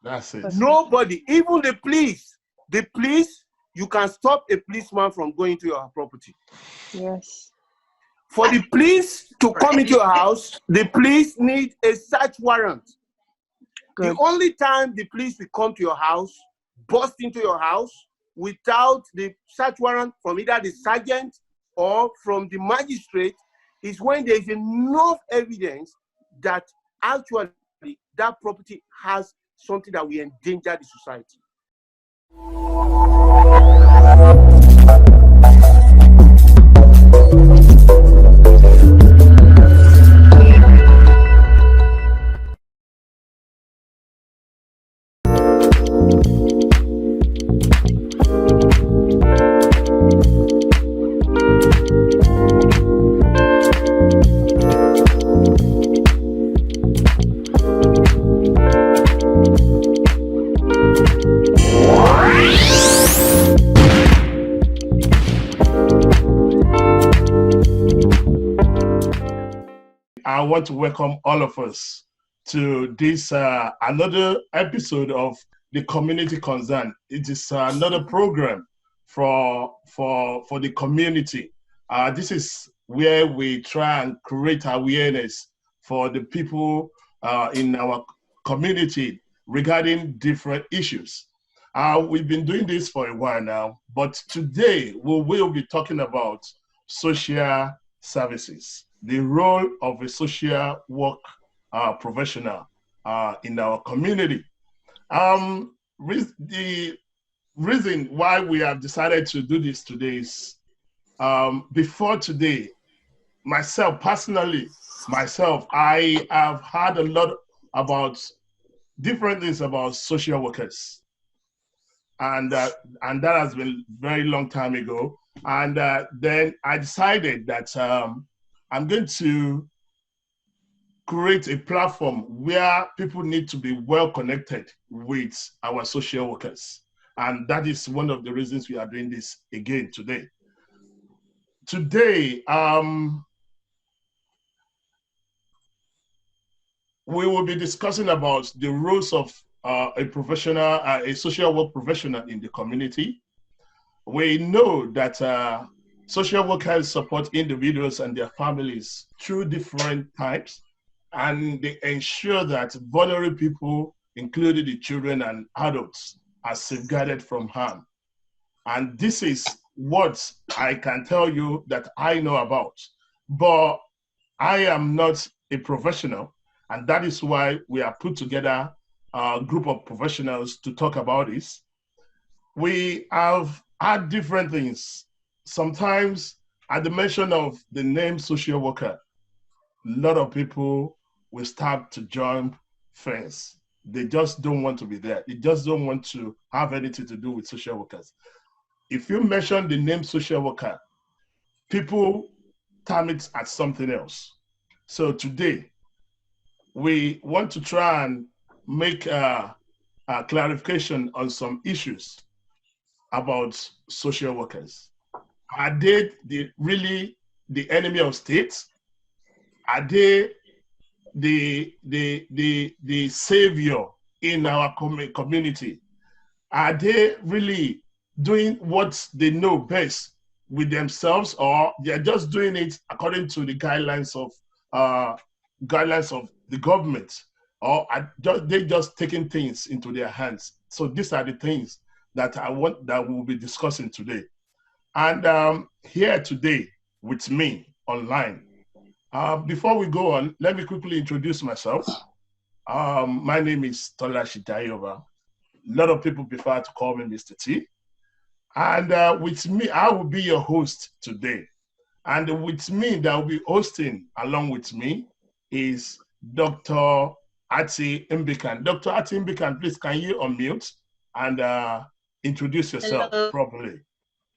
That's it. Nobody, even the police, you can stop a policeman from going to your property. Yes. For the police to come into your house, the police need a search warrant. Good. The only time the police will come to your house, bust into your house, without the search warrant from either the sergeant or from the magistrate is when there is enough evidence that actually that property has something that will endanger the society. I want to welcome all of us to this another episode of the Community Concern. It is another program for the community. This is where we try and create awareness for the people in our community regarding different issues. We've been doing this for a while now, but today we will be talking about social services, the role of a social work professional in our community. The reason why we have decided to do this today is before today, personally, I have heard a lot about different things about social workers. And that has been a very long time ago. And then I decided that I'm going to create a platform where people need to be well connected with our social workers. And that is one of the reasons we are doing this again today. Today, we will be discussing about the roles of a social work professional in the community. We know that social workers support individuals and their families through different types, and they ensure that vulnerable people, including the children and adults, are safeguarded from harm. And this is what I can tell you that I know about. But I am not a professional, and that is why we have put together a group of professionals to talk about this. We have had different things. Sometimes at the mention of the name social worker, a lot of people will start to jump fence. They just don't want to be there. They just don't want to have anything to do with social workers. If you mention the name social worker, people term it as something else. So today, we want to try and make a clarification on some issues about social workers. Are they really the enemy of states? Are they the savior in our community? Are they really doing what they know best with themselves, or they're just doing it according to the guidelines of the government, or they just taking things into their hands? So these are the things that we'll be discussing today. And here today with me online, before we go on, let me quickly introduce myself. My name is Tola Shitayova. A lot of people prefer to call me Mr. T. And with me, I will be your host today. And with me, that will be hosting along with me is Dr. Ati Mbikan. Dr. Ati Mbikan, please, can you unmute and introduce yourself properly?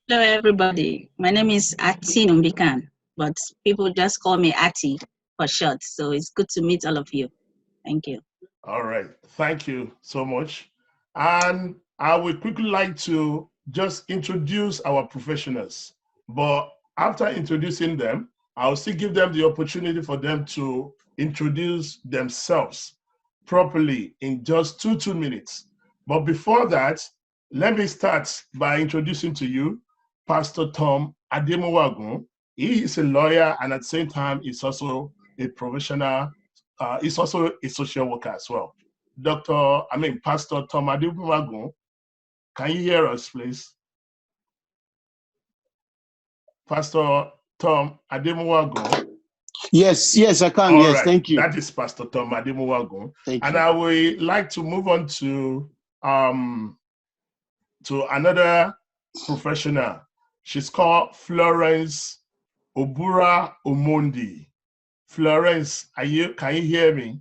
Hello, everybody. My name is Ati Mbikan, but people just call me Ati for short. So it's good to meet all of you. Thank you. All right. Thank you so much. And I would quickly like to just introduce our professionals. But after introducing them, I'll still give them the opportunity for them to introduce themselves properly in just two minutes. But before that, let me start by introducing to you Pastor Tom Ademowagun. He is a lawyer and at the same time he's also a professional, he's also a social worker as well. Pastor Tom Ademowagun, can you hear us, please? Pastor Tom Ademowagun. Yes, I can. All yes, right. Thank you. That is Pastor Tom Ademowagun. Thank and you. I would like to move on to another professional. She's called Florence Obura Omondi. Florence, can you hear me?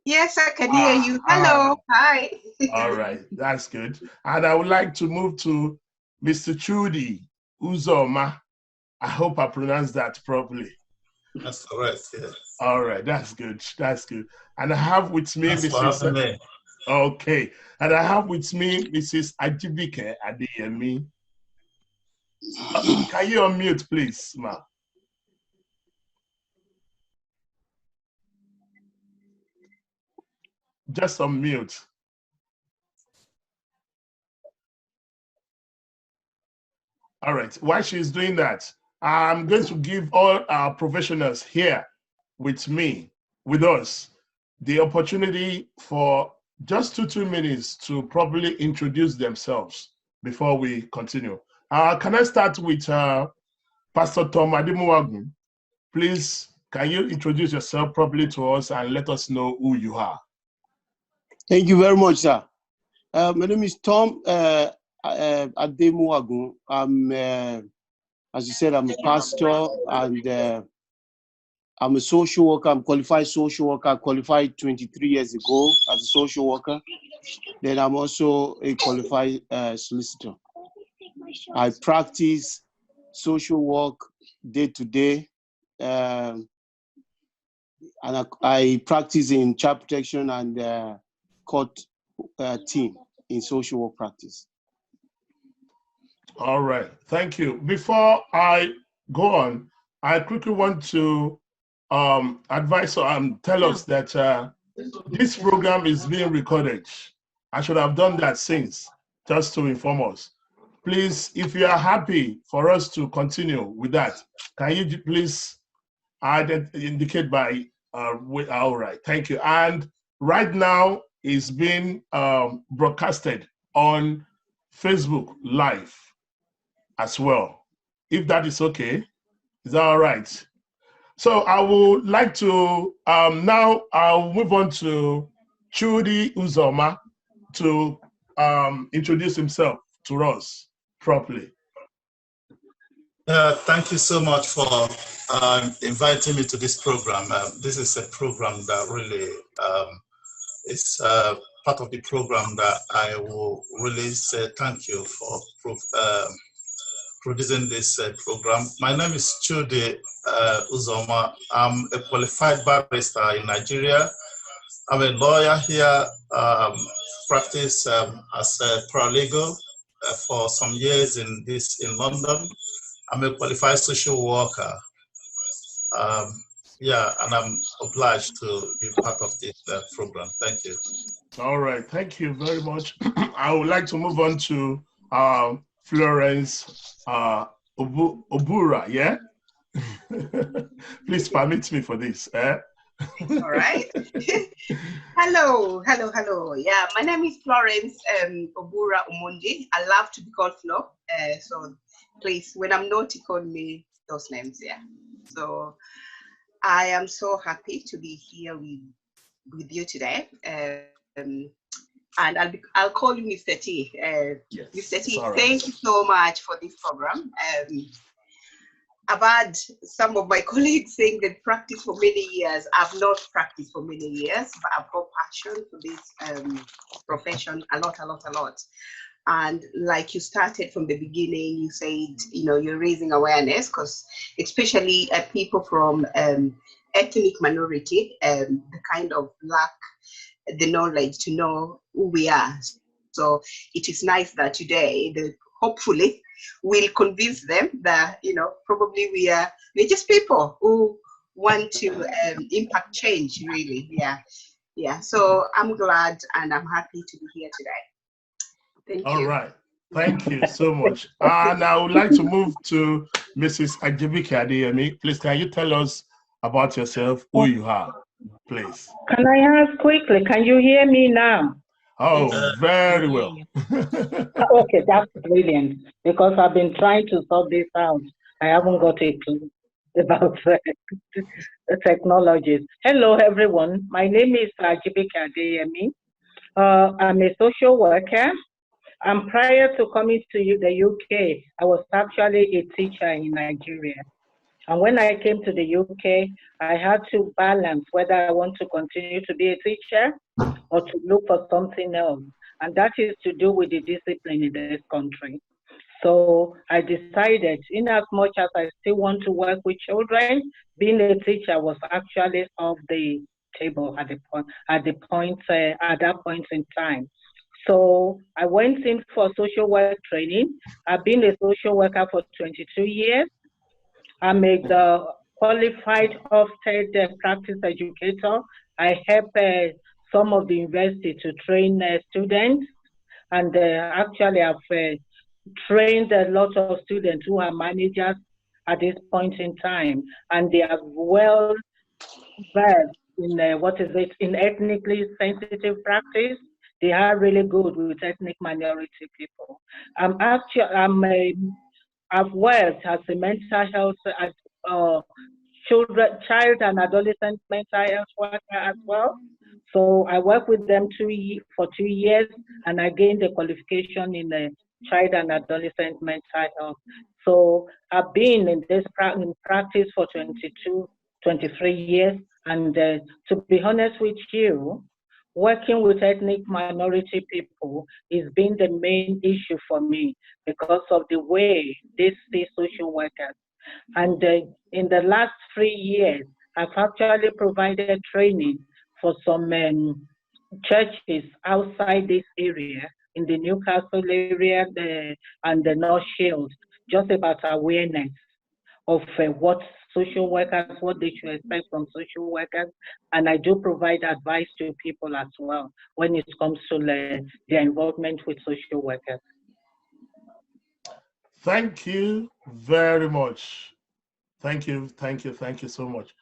Yes, I can hear you. Hello. Hi. All right, that's good. And I would like to move to Mr. Chudi Uzoma. I hope I pronounced that properly. That's correct, yeah. All right, that's good. That's good. And I have with me Mrs. Okay. And I have with me Mrs. Ajibike Adeyemi. Can you unmute, please, ma? Just unmute. All right. While she's doing that, I'm going to give all our professionals here with us, the opportunity for just two minutes to properly introduce themselves before we continue. Can I start with Pastor Tom Ademowagun? Please, can you introduce yourself properly to us and let us know who you are? Thank you very much, sir. My name is Tom Ademowagun. I'm, as you said, I'm a pastor and I'm a social worker. I'm qualified social worker. I qualified 23 years ago as a social worker. Then I'm also a qualified solicitor. I practice social work day to day. And I practice in child protection and court team in social work practice. All right, thank you. Before I go on, I quickly want to advise or tell us that this program is being recorded. I should have done that since, just to inform us. Please, if you are happy for us to continue with that, can you please indicate by, all right, thank you. And right now it's being broadcasted on Facebook Live as well. If that is okay, is that all right? So I would like to, now I'll move on to Chudi Uzoma to introduce himself to us properly. Thank you so much for inviting me to this program. This is a program that really is part of the program that I will really say thank you for producing this program. My name is Chudi Uzoma. I'm a qualified barrister in Nigeria. I'm a lawyer here, practice as a paralegal for some years in London. I'm a qualified social worker. Yeah, and I'm obliged to be part of this program. Thank you. All right, thank you very much. I would like to move on to Florence Obura, yeah? Please permit me for this. All right. Hello. Yeah, my name is Florence Obura Omondi. I love to be called Flo. So please, when I'm not, you call me those names, yeah. So I am so happy to be here with you today. And I'll call you Mr. T. Yes, Mr. T, right. Thank you so much for this program. I've had some of my colleagues saying they practice for many years. I've not practiced for many years, but I've got passion for this profession a lot. And like you started from the beginning, you said, you're raising awareness because especially people from ethnic minority, the kind of lack the knowledge to know who we are. So it is nice that today, hopefully, we'll convince them that, probably we're just people who want to impact change, really, yeah. Yeah, so I'm glad and I'm happy to be here today. Thank All you. right. Thank you so much. And I would like to move to Mrs. Ajibike Adeyemi. Please, can you tell us about yourself, who you are, please? Can I ask quickly, can you hear me now? Oh, very well. Okay, that's brilliant, because I've been trying to sort this out. I haven't got a clue about the technologies. Hello, everyone. My name is Ajibike Adeyemi. I'm a social worker. And prior to coming to the UK, I was actually a teacher in Nigeria. And when I came to the UK, I had to balance whether I want to continue to be a teacher or to look for something else. And that is to do with the discipline in this country. So I decided, in as much as I still want to work with children, being a teacher was actually off the table at that point in time. So I went in for social work training. I've been a social worker for 22 years. I'm a qualified Ofsted practice educator. I help some of the university to train students, and actually I've trained a lot of students who are managers at this point in time, and they are well versed in in ethnically sensitive practice. They are really good with ethnic minority people. I've worked as a mental health child and adolescent mental health worker as well. So I worked with them for 2 years, and I gained a qualification in child and adolescent mental health. So I've been in this practice for 23 years, and to be honest with you, working with ethnic minority people is been the main issue for me because of the way they see social workers. And in the last 3 years, I've actually provided training for some churches outside this area, in the Newcastle area and the North Shield, just about awareness of what social workers, what they should expect from social workers. And I do provide advice to people as well when it comes to their involvement with social workers. Thank you very much. Thank you so much.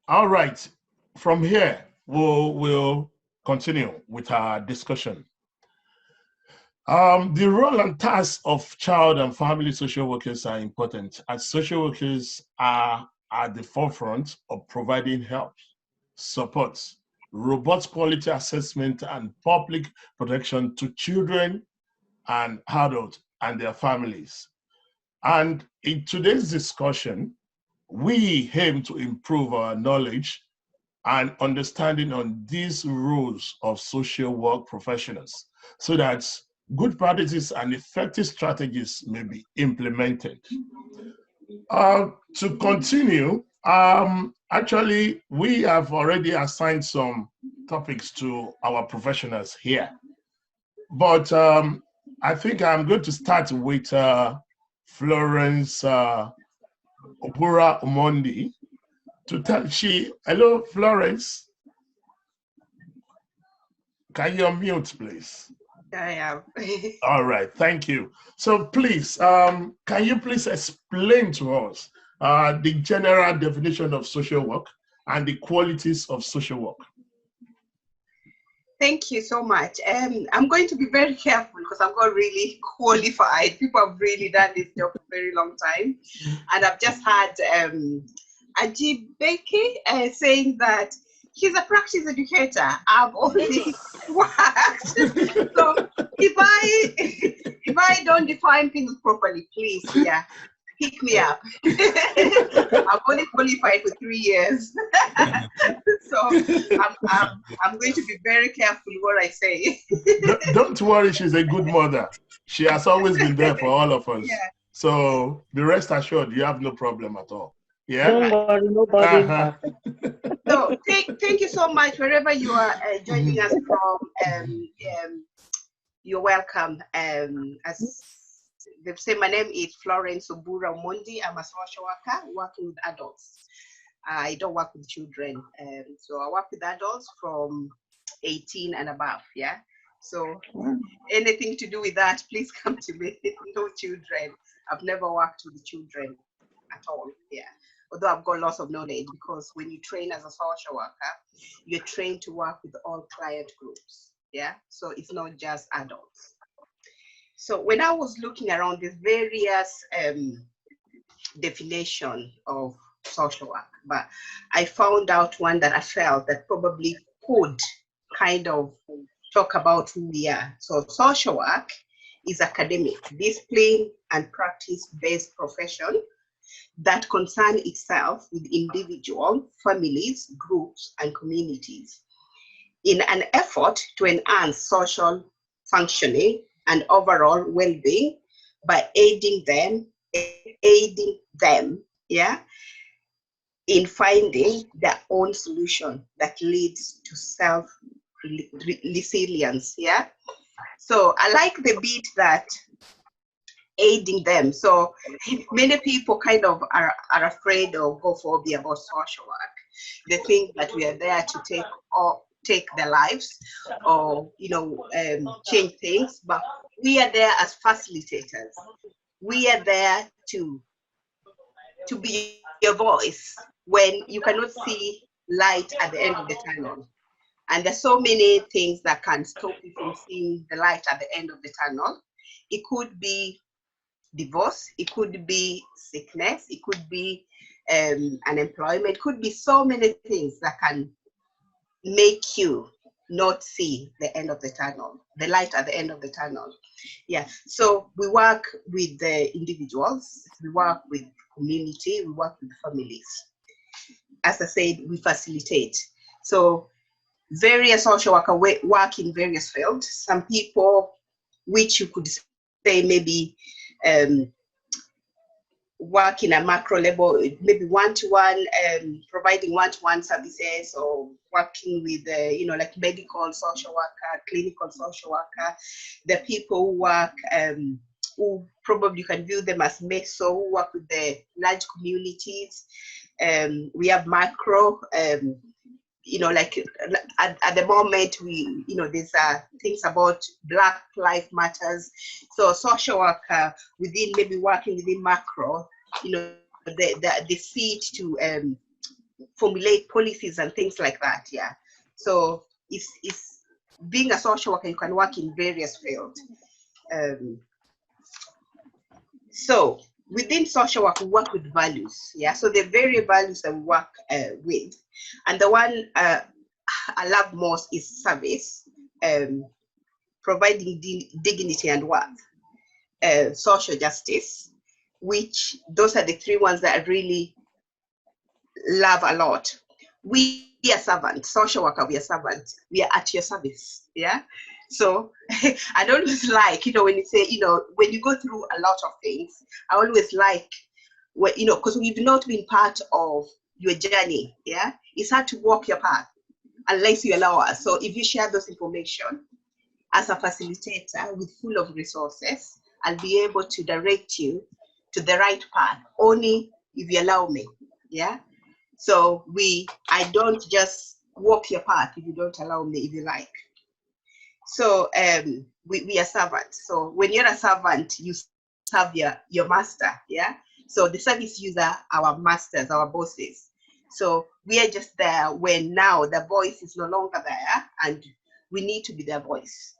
All right, from here, we'll continue with our discussion. The role and tasks of child and family social workers are important, as social workers are at the forefront of providing help, support, robust quality assessment, and public protection to children and adults and their families. And in today's discussion, we aim to improve our knowledge and understanding on these roles of social work professionals so that good practices and effective strategies may be implemented. To continue, actually, we have already assigned some topics to our professionals here. But I think I'm going to start with Florence Opura Omondi to tell hello, Florence. Can you unmute, please? I am. All right, thank you. So please, can you please explain to us the general definition of social work and the qualities of social work? Thank you so much. I'm going to be very careful because I'm not really qualified. People have really done this job for a very long time. And I've just had Ajibeke saying that he's a practice educator. I've only worked. So if I don't define things properly, please, pick me up. I've only qualified for 3 years. So I'm going to be very careful what I say. Don't worry, she's a good mother. She has always been there for all of us. Yeah. So be rest assured, you have no problem at all. Yeah. Don't worry, nobody. So thank you so much. Wherever you are joining us from, you're welcome. As they say, my name is Florence Opura Omondi. I'm a social worker working with adults. I don't work with children. So I work with adults from 18 and above. Yeah. So anything to do with that, please come to me. No children. I've never worked with children at all. Yeah. Although I've got lots of knowledge, because when you train as a social worker, you're trained to work with all client groups. Yeah. So it's not just adults. So when I was looking around the various definition of social work, but I found out one that I felt that probably could kind of talk about who we are. So social work is academic, discipline and practice-based profession that concern itself with individuals, families, groups, and communities in an effort to enhance social functioning and overall well-being by aiding them, yeah, in finding their own solution that leads to self-resilience, yeah. So I like the bit that aiding them. So many people kind of are afraid or go phobia about social work. They think that we are there to take their lives or, you know, change things, but we are there as facilitators. We are there to be your voice when you cannot see light at the end of the tunnel. And there's so many things that can stop you from seeing the light at the end of the tunnel. It could be divorce, it could be sickness, it could be unemployment, it could be so many things that can make you not see the end of the tunnel, the light at the end of the tunnel. Yeah, so we work with the individuals, we work with community, we work with families. As I said, we facilitate. So various social workers work in various fields. Some people, which you could say maybe work in a macro level, maybe one-to-one, providing one-to-one services, or working with, you know, like medical social worker, clinical social worker. The people who work, who probably you can view them as meso, who work with the large communities. We have macro, you know, like at the moment, we, you know, there's things about Black Lives Matters. So social worker within, maybe working within macro, you know, the seat to formulate policies and things like that. Yeah. So it's being a social worker, you can work in various fields. So within social work, we work with values. Yeah. So the various values that we work with, and the one I love most is service, providing dignity and worth, social justice, which those are the three ones that I really love a lot. We are servants, social worker, we are servants. We are at your service. Yeah. So I always like, you know, when you say, you know, when you go through a lot of things, I always like, well, you know, because we've not been part of your journey. Yeah. It's hard to walk your path unless you allow us. So if you share those information as a facilitator with full of resources, I'll be able to direct you to the right path only if you allow me. Yeah. So I don't just walk your path if you don't allow me, if you like. So we are servants. So when you're a servant, you serve your master. Yeah. So the service user, our masters, our bosses. So we are just there when now the voice is no longer there, and we need to be their voice.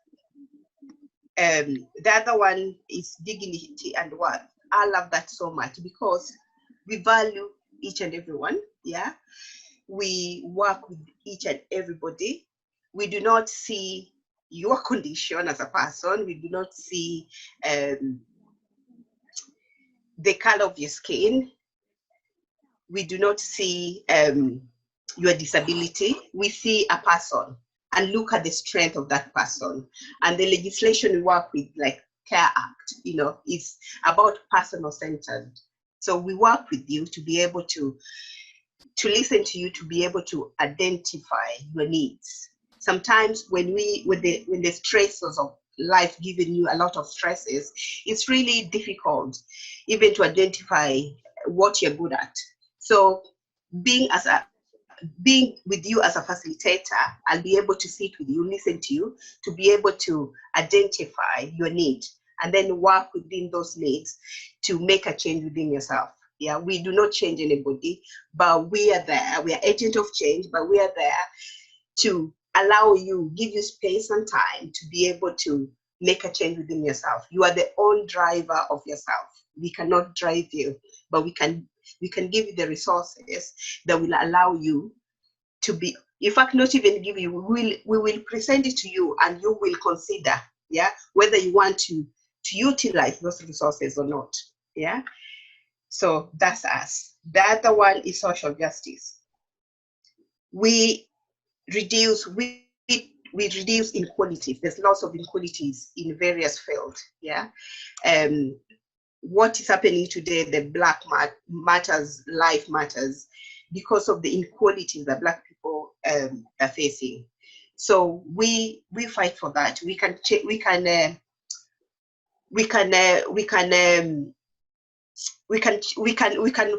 The other one is dignity and worth. I love that so much because we value each and everyone. Yeah. We work with each and everybody. We do not see your condition as a person. We do not see the color of your skin. We do not see your disability. We see a person and look at the strength of that person. And the legislation we work with, like CARE Act, you know, is about personal centered. So we work with you to be able to listen to you, to be able to identify your needs. Sometimes when the stresses of life giving you a lot of stresses, it's really difficult even to identify what you're good at. So being as a being with you as a facilitator, I'll be able to sit with you, listen to you, to be able to identify your need and then work within those needs to make a change within yourself. Yeah, we do not change anybody, but we are there. We are agent of change, but we are there to allow you, give you space and time to be able to make a change within yourself. You are the own driver of yourself. We cannot drive you, but we can give you the resources that will allow you to be, in fact, not even give you, we will present it to you and you will consider, yeah, whether you want to utilize those resources or not. Yeah. So that's us. The other one is social justice. We reduce inequalities. There's lots of inequalities in various fields. Yeah. What is happening today, the Black Matters, Life Matters, because of the inequalities that Black people are facing. So we fight for that. We can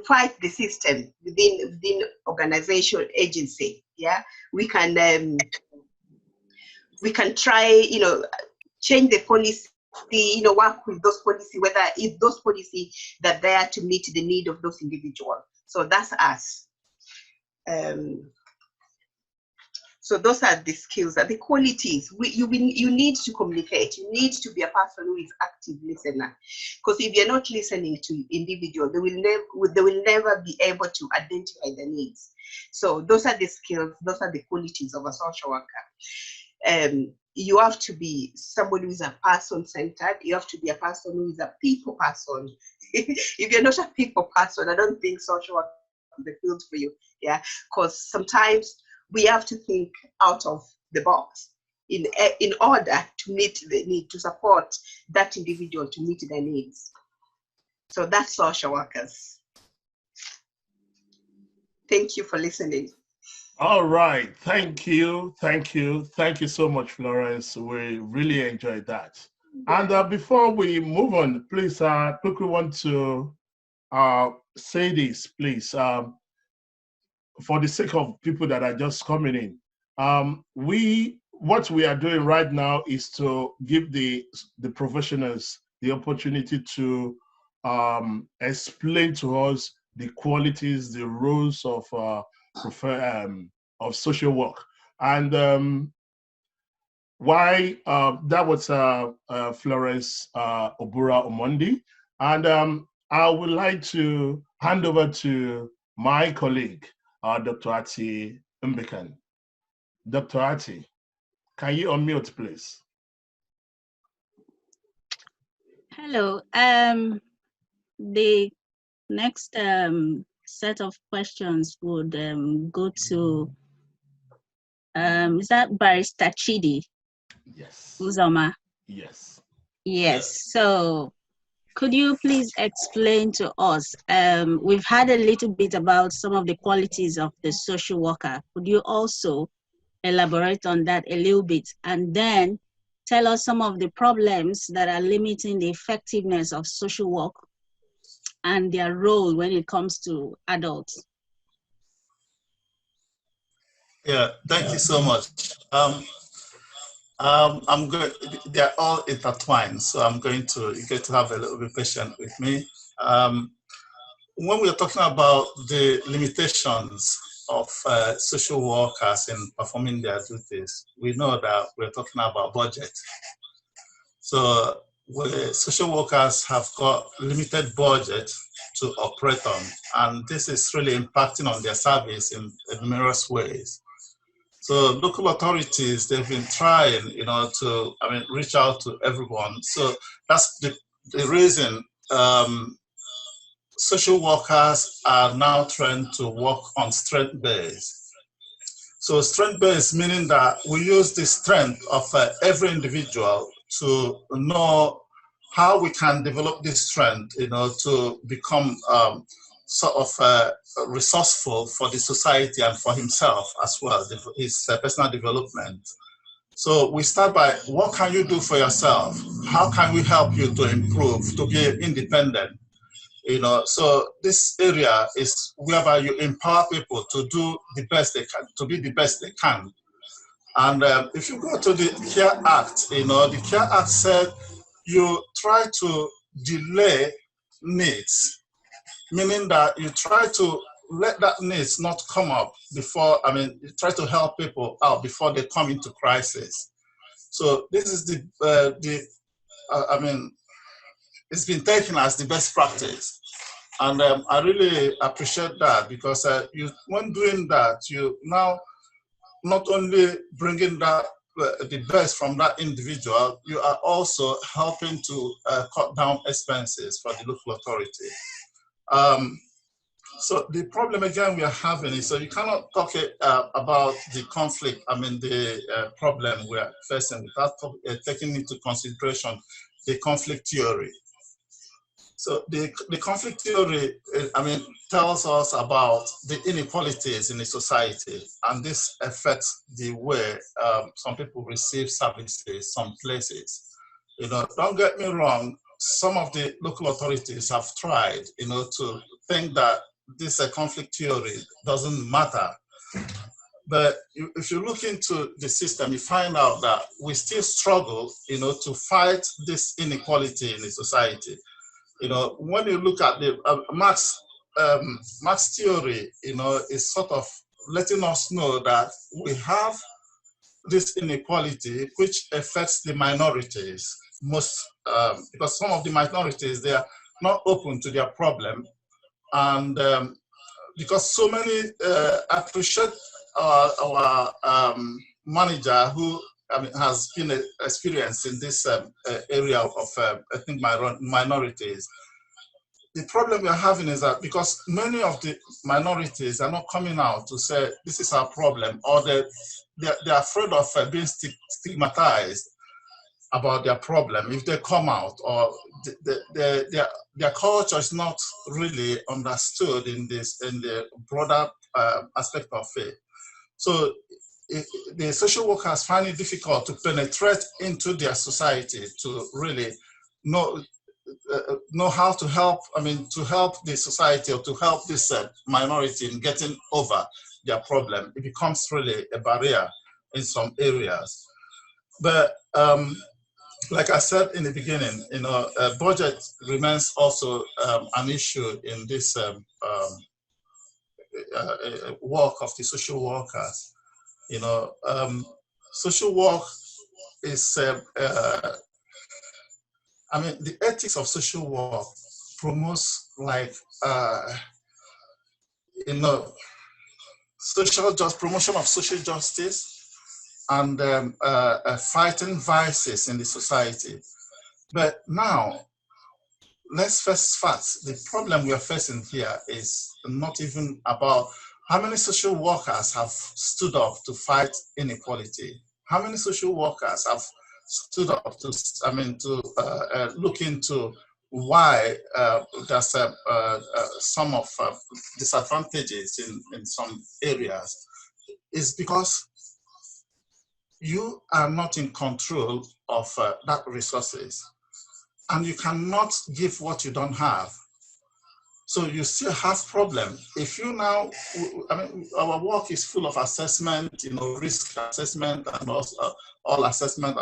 fight the system within organization, agency. Yeah, we can try, change the policy, work with those policy, whether if those policy that are there to meet the need of those individuals. So that's us. So those are the skills, are the qualities. You need to communicate. You need to be a person who is active listener. Because if you're not listening to individuals, they will never be able to identify the needs. So those are the skills. Those are the qualities of a social worker. You have to be somebody who is a person-centered. You have to be a person who is a people person. If you're not a people person, I don't think social work is the field for you. Yeah, because sometimes we have to think out of the box in order to meet the need, to support that individual to meet their needs. So that's social workers. Thank you for listening. All right, thank you so much, Florence. We really enjoyed that. And before we move on, please quickly want to say this, please, for the sake of people that are just coming in. What we are doing right now is to give the professionals the opportunity to explain to us the qualities, the roles of social work, and why that was Florence Obura Omondi, and I would like to hand over to my colleague, Dr. Ati Mbikan. Dr. Ati, can you unmute, please? Hello. The next set of questions would go to, is that Barrister Chidi? Yes. Uzoma? Yes. Yes. So could you please explain to us, we've had a little bit about some of the qualities of the social worker. Could you also elaborate on that a little bit, and then tell us some of the problems that are limiting the effectiveness of social work and their role when it comes to adults? Yeah, thank you so much. I'm going. They're all intertwined, so I'm going to have a little bit patient with me. When we are talking about the limitations of social workers in performing their duties, we know that we're talking about budget. So social workers have got limited budget to operate on, and this is really impacting on their service in numerous ways. So local authorities, they've been trying, to reach out to everyone. So that's the reason social workers are now trying to work on strength-based. So strength-based meaning that we use the strength of every individual to know how we can develop this strength, to become sort of resourceful for the society and for himself as well, his personal development. So we start by, what can you do for yourself? How can we help you to improve, to be independent? You know, so this area is whereby you empower people to do the best they can, to be the best they can. And if you go to the CARE Act, you know, the CARE Act said you try to delay needs, meaning that you try to let that needs not come up before, I mean, you try to help people out before they come into crisis. So this is I mean, it's been taken as the best practice. And I really appreciate that, because when doing that, you now not only bringing that the best from that individual, you are also helping to cut down expenses for the local authority. So the problem again we are having is, so you cannot talk about the conflict, I mean the problem we are facing without taking into consideration the conflict theory. So the conflict theory, I mean, tells us about the inequalities in the society, and this affects the way some people receive services, some places. You know, don't get me wrong, some of the local authorities have tried, you know, to think that this conflict theory doesn't matter. But if you look into the system, you find out that we still struggle, you know, to fight this inequality in the society. You know, when you look at the Marx theory, you know, is sort of letting us know that we have this inequality which affects the minorities most, because some of the minorities, they are not open to their problem. And because so many appreciate our manager who, I mean, has been experienced in this area of ethnic minorities. The problem we're having is that because many of the minorities are not coming out to say this is our problem, or they're afraid of being stigmatized about their problem if they come out, or their culture is not really understood in the broader aspect of it. So the social workers find it difficult to penetrate into their society to really know how to help, I mean, to help the society, or to help this minority in getting over their problem. It becomes really a barrier in some areas. But like I said in the beginning, you know, budget remains also an issue in this work of the social workers. You know, social work is, I mean, the ethics of social work promotes, like, you know, promotion of social justice and fighting vices in the society. But now, let's face facts. The problem we are facing here is not even about how many social workers have stood up to fight inequality. How many social workers have stood up to, I mean, to look into why there's some of disadvantages in some areas? Is because you are not in control of that resources, and you cannot give what you don't have. So you still have problem. If you now, I mean, our work is full of assessment, you know, risk assessment, and also all assessment,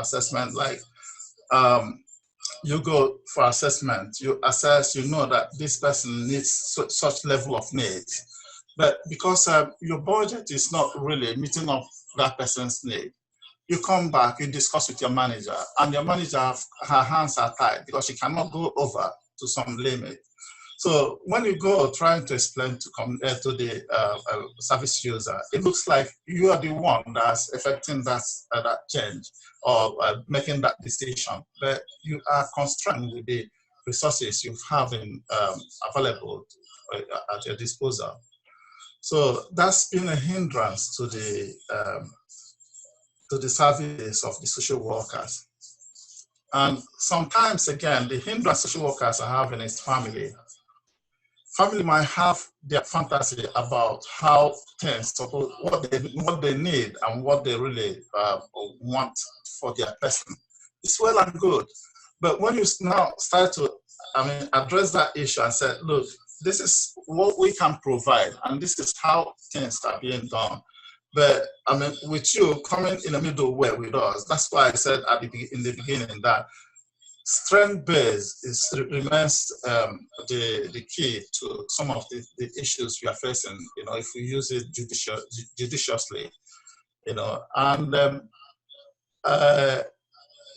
like you go for assessment, you assess, you know that this person needs such level of needs. But because your budget is not really meeting up that person's need, you come back, you discuss with your manager, and your manager, her hands are tied because she cannot go over to some limit. So when you go trying to explain to the service user, it looks like you are the one that's affecting that change, or making that decision. But you are constrained with the resources you have available at your disposal. So that's been a hindrance to the service of the social workers. And sometimes, again, the hindrance social workers are having is family. Family might have their fantasy about how things, what they need and what they really want for their person. It's well and good. But when you now start to addressed that issue and said, look, this is what we can provide, and this is how things are being done. But with you coming in the middle way with us, that's why I said in the beginning that strength-based remains the key to some of the issues we are facing, if we use it judiciously, and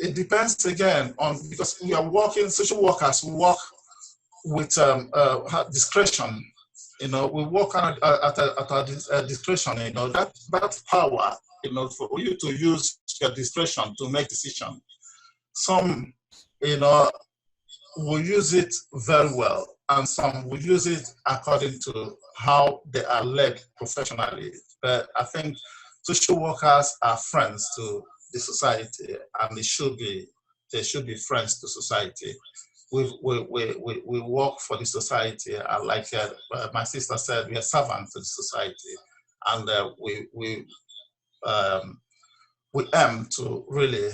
it depends again on, because we are working, social workers work with discretion. We work at our discretion. That power. For you to use your discretion to make decisions. Some, will use it very well, and some will use it according to how they are led professionally. But I think social workers are friends to the society, and they should be friends to society. We work for the society, and like my sister said, we are servants to the society, and we aim to really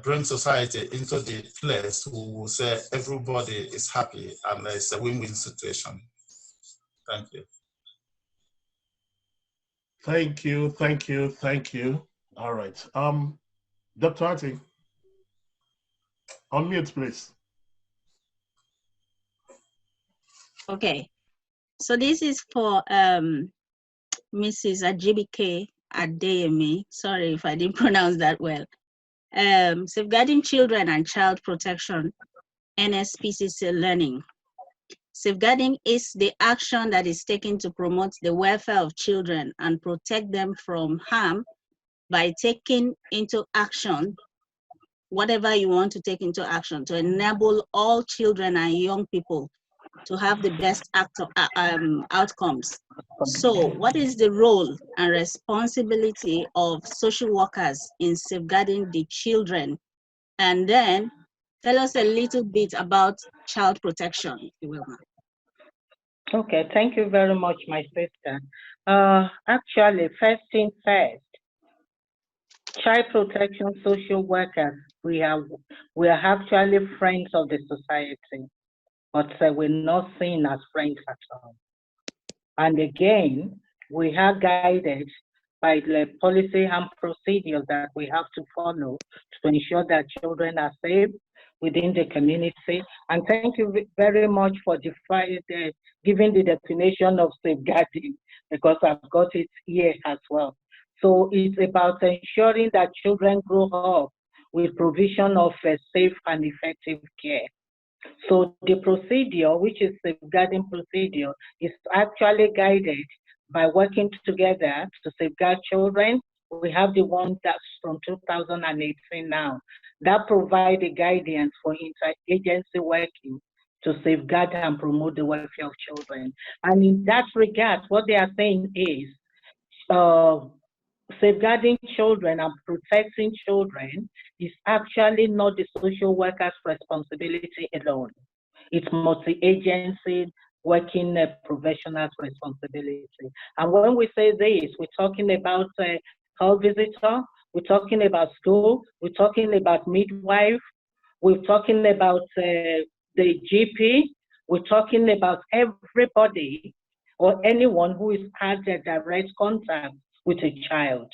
bring society into the place who will say everybody is happy and it's a win-win situation. Thank you. Thank you, thank you, thank you. All right. Dr. Ati, unmute, please. Okay. So this is for Mrs. Ajibike Adeyemi. Sorry if I didn't pronounce that well. Safeguarding Children and Child Protection, NSPCC Learning. Safeguarding is the action that is taken to promote the welfare of children and protect them from harm by taking into action whatever you want to take into action to enable all children and young people to have the best outcomes. So what is the role and responsibility of social workers in safeguarding the children? And then tell us a little bit about child protection, if you will, ma'am. Okay, thank you very much, my sister. Actually, first thing first, child protection social workers, we are actually friends of the society, but we're not seen as friends at all. And again, we are guided by the policy and procedures that we have to follow to ensure that children are safe within the community. And thank you very much for giving the definition of safeguarding, because I've got it here as well. So it's about ensuring that children grow up with provision of a safe and effective care. So the procedure, which is safeguarding procedure, is actually guided by working together to safeguard children. We have the one that's from 2018 now. That provides the guidance for interagency working to safeguard and promote the welfare of children. And in that regard, what they are saying is safeguarding children and protecting children is actually not the social worker's responsibility alone. It's multi-agency working professionals' responsibility. And when we say this, we're talking about health visitor, we're talking about school, we're talking about midwife, we're talking about the GP, we're talking about everybody or anyone who is had a direct contact with a child.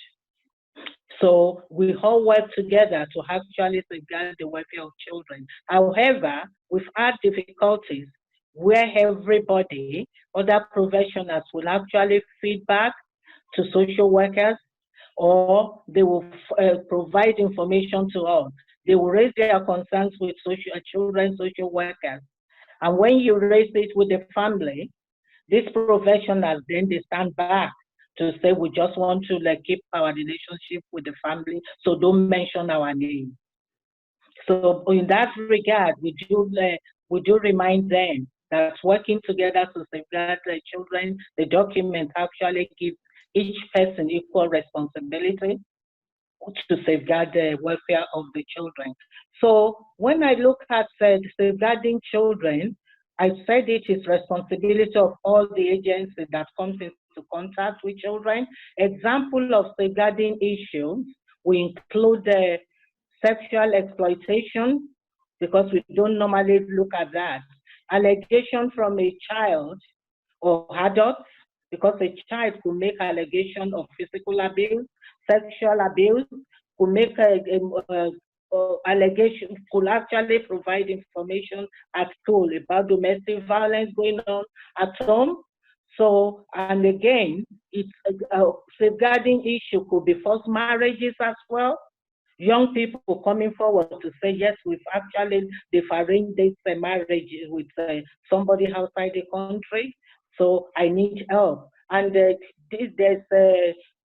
So we all work together to actually safeguard the welfare of children. However, we've had difficulties where everybody, other professionals will actually feedback to social workers, or they will provide information to us. They will raise their concerns with children social workers. And when you raise it with the family, these professionals, then they stand back to say, we just want to keep our relationship with the family, so don't mention our name. So in that regard, we do remind them that working together to safeguard the children, the document actually gives each person equal responsibility to safeguard the welfare of the children. So when I look at safeguarding children, I said it is responsibility of all the agencies that comes into contact with children. Example of safeguarding issues, we include sexual exploitation, because we don't normally look at that. Allegation from a child or adult, because a child could make allegation of physical abuse, sexual abuse, could make allegation, could actually provide information at school about domestic violence going on at home. So, and again, it's a safeguarding issue could be forced marriages as well. Young people coming forward to say, yes, we've actually differentiated this marriage with somebody outside the country, so I need help. And there's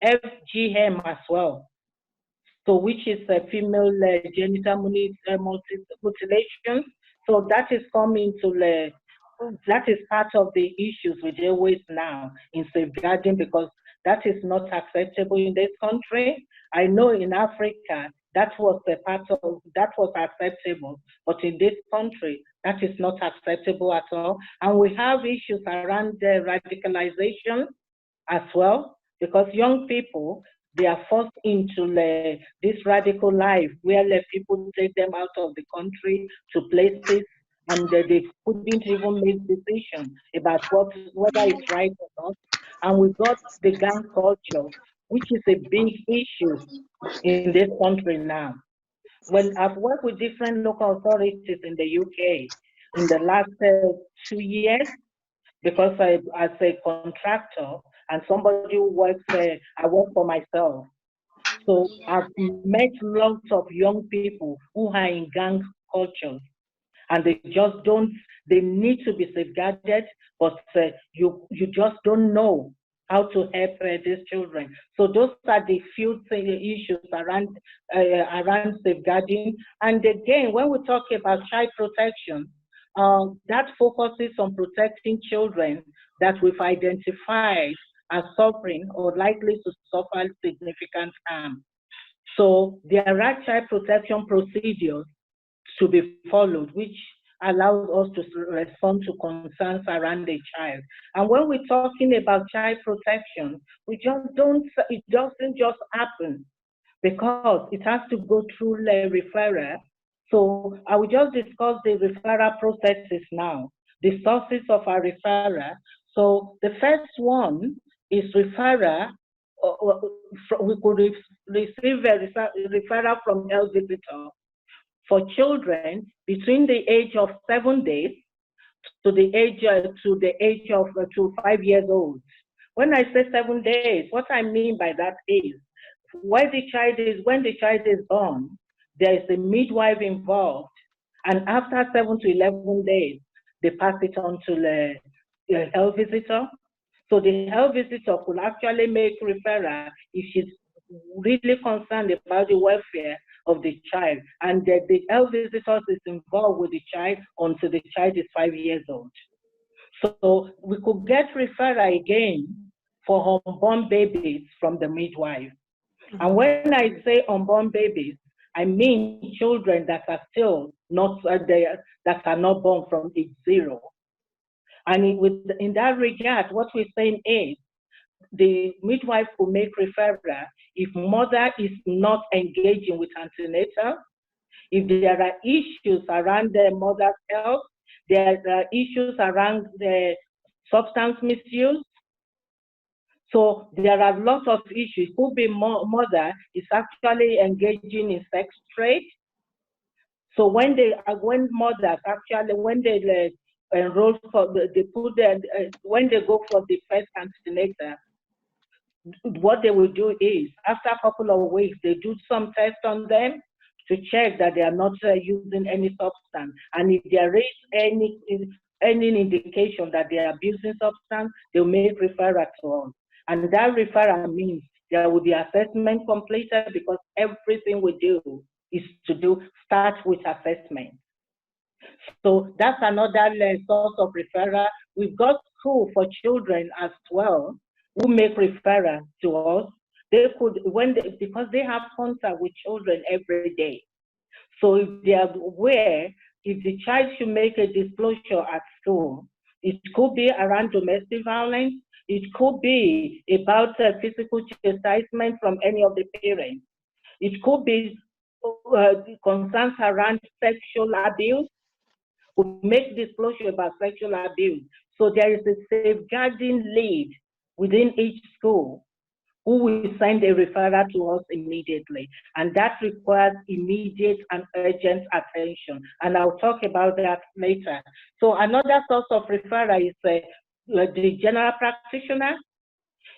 FGM as well, so which is a female genital mutilation. So that is coming to that is part of the issues we deal with now in safeguarding, because that is not acceptable in this country. I know in Africa that was acceptable, but in this country that is not acceptable at all. And we have issues around radicalization as well, because young people, they are forced into this radical life where people take them out of the country to places, and they couldn't even make decisions about whether it's right or not. And we got the gang culture, which is a big issue in this country now. When I've worked with different local authorities in the UK in the last 2 years, because as a contractor and somebody who works, I work for myself. So I've met lots of young people who are in gang cultures, and they just don't, they need to be safeguarded, but you just don't know how to help these children. So those are the few issues around safeguarding. And again, when we talk about child protection, that focuses on protecting children that we've identified as suffering or likely to suffer significant harm. So there are child protection procedures to be followed, which allows us to respond to concerns around the child. And when we're talking about child protection, it doesn't just happen, because it has to go through the referral. So I will just discuss the referral processes now, the sources of our referral. So the first one is referral. We could receive a referral from health visitor for children between the age of 7 days to the age of 5 years old. When I say 7 days, what I mean by that is when the child is born, there is a midwife involved, and after 7 to 11 days, they pass it on to the health visitor. So the health visitor could actually make referral if she's really concerned about the welfare of the child, and the health visitor is involved with the child until the child is 5 years old. So we could get referral again for unborn babies from the midwife. And when I say unborn babies, I mean children that are still not there, that are not born from age 0. And in that regard, what we're saying is the midwife will make referral if mother is not engaging with antenatal, if there are issues around the mother's health, there are issues around the substance misuse. So there are lots of issues. It could be mother is actually engaging in sex trade. So when mothers actually, when they enroll for when they go for the first antenatal, what they will do is after a couple of weeks, they do some tests on them to check that they are not using any substance. And if there is any indication that they are abusing substance, they'll make referral to us. And that referral means there will be assessment completed, because everything we do is start with assessment. So that's another source of referral. We've got school for children as well who make referral to us. They could, because they have contact with children every day. So if they are aware, if the child should make a disclosure at school, it could be around domestic violence, it could be about physical chastisement from any of the parents. It could be concerns around sexual abuse, who make disclosure about sexual abuse. So there is a safeguarding lead within each school who will send a referral to us immediately. And that requires immediate and urgent attention. And I'll talk about that later. So another source of referral is the general practitioner.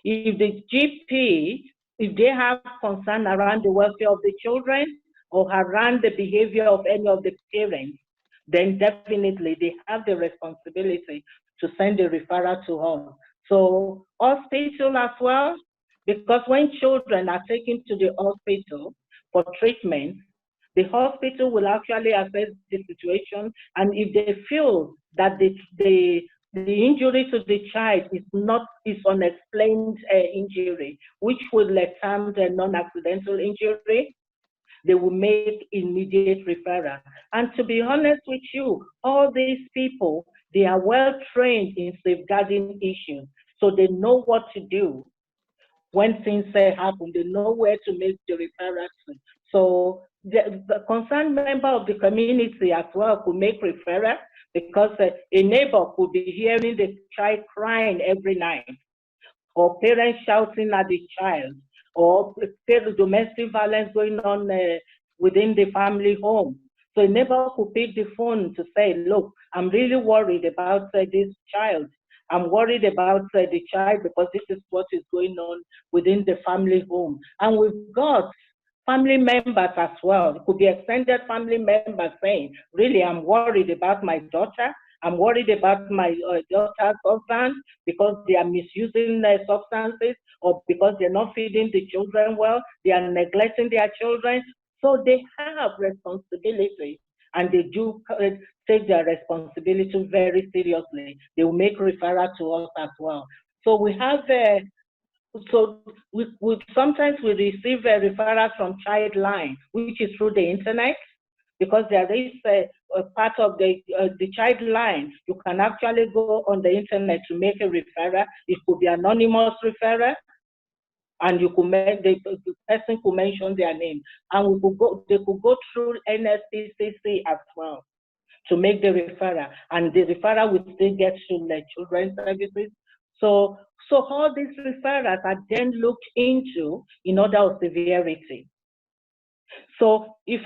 If the GP, if they have concern around the welfare of the children or around the behavior of any of the parents, then definitely they have the responsibility to send a referral to us. So hospital as well, because when children are taken to the hospital for treatment, the hospital will actually assess the situation, and if they feel that the injury to the child is unexplained injury, which will term the non-accidental injury, they will make immediate referral. And to be honest with you, all these people, they are well trained in safeguarding issues, so they know what to do when things happen. They know where to make the referral to. So the concerned member of the community as well could make referral, because a neighbor could be hearing the child crying every night, or parents shouting at the child, or domestic violence going on within the family home. So a neighbor could pick the phone to say, look, I'm really worried about this child. I'm worried about the child because this is what is going on within the family home. And we've got family members as well. It could be extended family members saying, really, I'm worried about my daughter. I'm worried about my daughter's husband because they are misusing substances, or because they're not feeding the children well, they are neglecting their children. So they have responsibility, and they do take their responsibility very seriously. They will make referral to us as well. So we have sometimes we receive referrals from Childline, which is through the internet, because there is a part of the Childline. You can actually go on the internet to make a referral. It could be anonymous referral, and you could make the person could mention their name, and they could go through NSPCC as well to make the referral, and the referral will still get to the children's services. So all these referrals are then looked into in order of severity. So the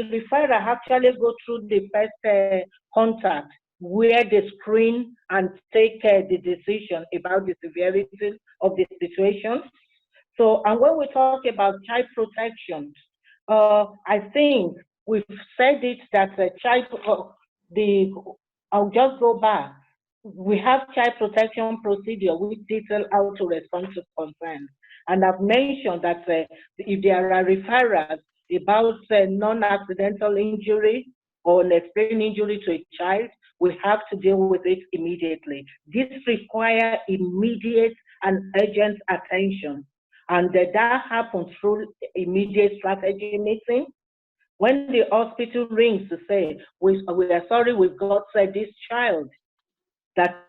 referral actually go through the first contact, where they screen and take the decision about the severity of the situation. So, and when we talk about child protection, I think we've said it that I'll just go back. We have child protection procedure which detail how to respond to concerns. And I've mentioned that if there are referrals about non-accidental injury or unexplained injury to a child, we have to deal with it immediately. This requires immediate and urgent attention. And that happens through immediate strategy meeting. When the hospital rings to say, we are sorry, we've got this child that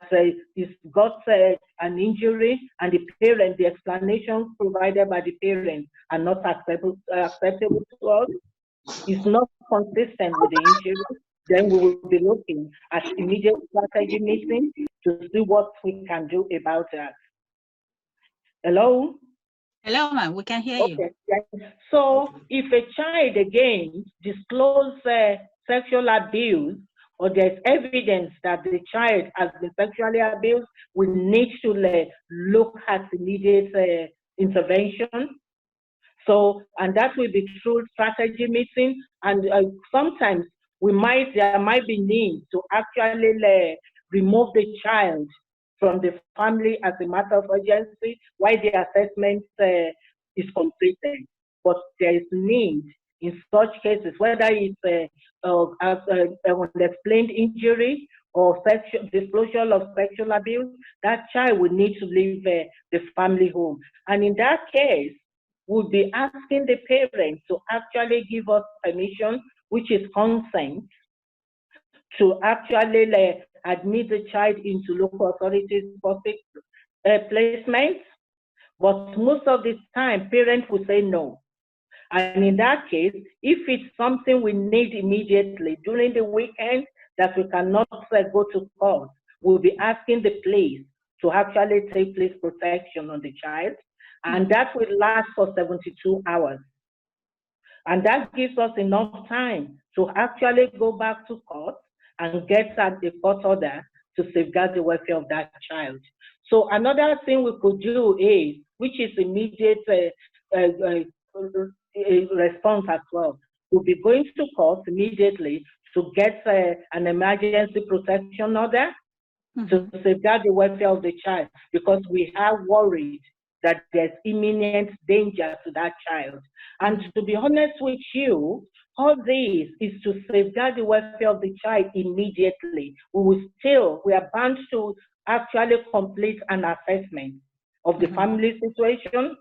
is got an injury, and the explanation provided by the parent are not acceptable to us, is not consistent with the injury, then we will be looking at immediate strategy meeting to see what we can do about that. Hello? Hello, ma'am, we can hear you. So if a child, again, discloses sexual abuse, or there's evidence that the child has been sexually abused, we need to look at immediate intervention. So, and that will be through strategy meeting, and sometimes there might be need to actually remove the child from the family as a matter of urgency while the assessment is completed. But there is need in such cases, whether it's unexplained injury or disclosure of sexual abuse, that child will need to leave the family home. And in that case, we'll be asking the parents to actually give us permission, which is consent, to actually admit the child into local authorities for placement, But most of the time, parents will say no. And in that case, if it's something we need immediately during the weekend that we cannot go to court, we'll be asking the police to actually take police protection on the child. And that will last for 72 hours. And that gives us enough time to actually go back to court and get a court order to safeguard the welfare of that child. So another thing we could do is, which is immediate response as well, we'll be going to court immediately to get an emergency protection order to safeguard the welfare of the child, because we are worried that there's imminent danger to that child. And to be honest with you, all this is to safeguard the welfare of the child immediately. We are bound to actually complete an assessment of the family situation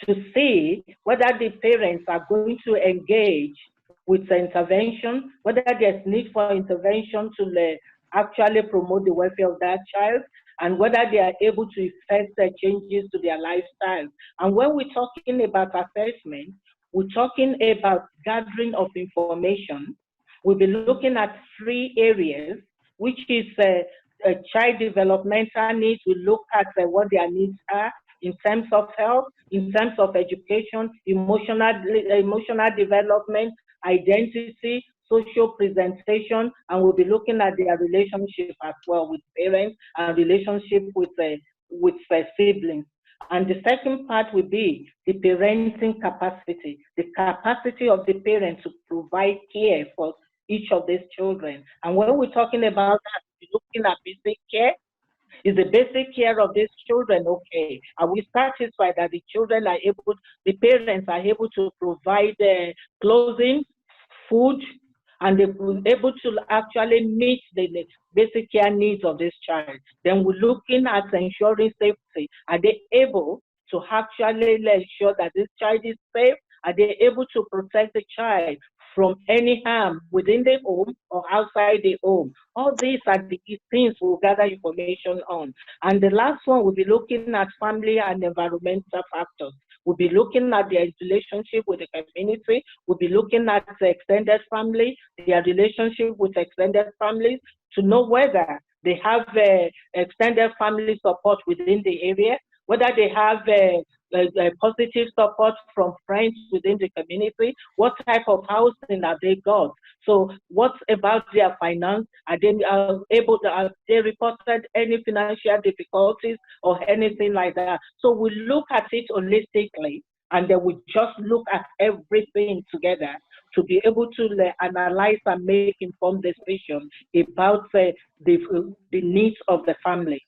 to see whether the parents are going to engage with the intervention, whether there's need for intervention to actually promote the welfare of that child, and whether they are able to effect the changes to their lifestyle. And when we're talking about assessment, we're talking about gathering of information. We'll be looking at 3 areas, which is child developmental needs. We look at what their needs are in terms of health, in terms of education, emotional development, identity, social presentation, and we'll be looking at their relationship as well with parents and relationship with siblings. And the second part will be the parenting capacity, the capacity of the parent to provide care for each of these children. And when we're talking about that, we're looking at basic care. Is the basic care of these children okay? Are we satisfied that the parents are able to provide clothing, food, and they're able to actually meet the basic care needs of this child? Then we're looking at ensuring safety. Are they able to actually ensure that this child is safe? Are they able to protect the child from any harm within the home or outside the home? All these are the things we'll gather information on. And the last one, we'll be looking at family and environmental factors. We'll be looking at their relationship with the community. We'll be looking at the extended family, their relationship with extended families, to know whether they have extended family support within the area, whether they have positive support from friends within the community, what type of housing have they got? So what about their finance? Are they reported any financial difficulties or anything like that? So we look at it holistically, and then we just look at everything together to be able to analyze and make informed decisions about the needs of the family.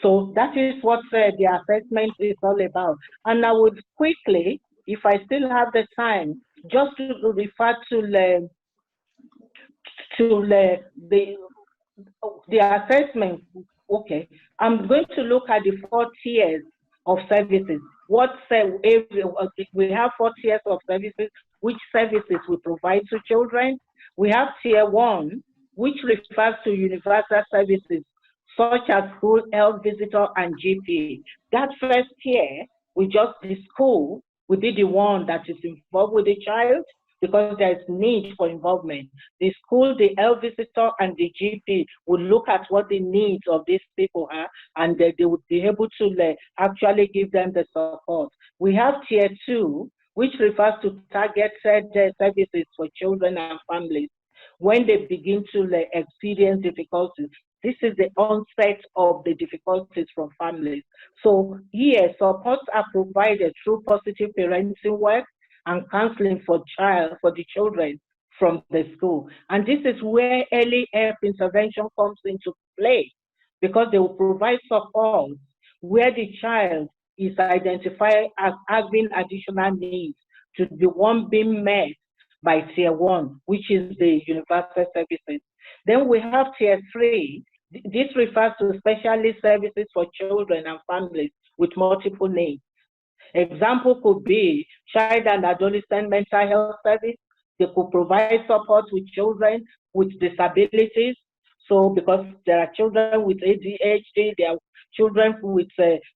So that is what the assessment is all about. And I would quickly, if I still have the time, just to refer to the assessment. Okay, I'm going to look at the 4 tiers of services. We have 4 tiers of services, which services we provide to children. We have tier 1, which refers to universal services, such as school, health visitor, and GP. That first tier, the school will be the one that is involved with the child, because there's need for involvement. The school, the health visitor, and the GP will look at what the needs of these people are, and they would be able to actually give them the support. We have tier 2, which refers to targeted services for children and families when they begin to experience difficulties. This is the onset of the difficulties from families. So here, supports are provided through positive parenting work and counseling for the children from the school. And this is where early help intervention comes into play, because they will provide support where the child is identified as having additional needs to the one being met by tier 1, which is the universal services. Then we have tier 3. This refers to specialist services for children and families with multiple needs. Example could be child and adolescent mental health service. They could provide support with children with disabilities. So because there are children with ADHD, there are children with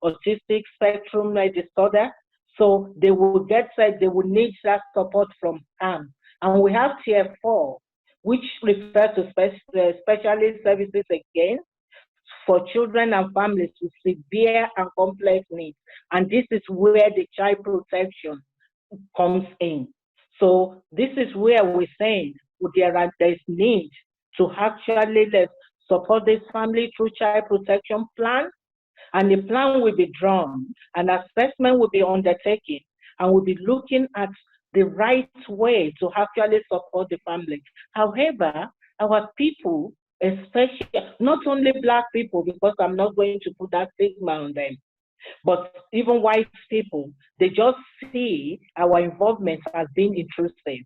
autistic spectrum disorder. So they will they will need that support from ARM. And we have tier 4, which refers to specialist services again for children and families with severe and complex needs. And this is where the child protection comes in. So this is where we're saying there's need to actually support this family through child protection plan, and the plan will be drawn, an assessment will be undertaken, and we'll be looking at the right way to actually support the family. However, our people, especially not only Black people, because I'm not going to put that stigma on them, but even white people, they just see our involvement as being intrusive.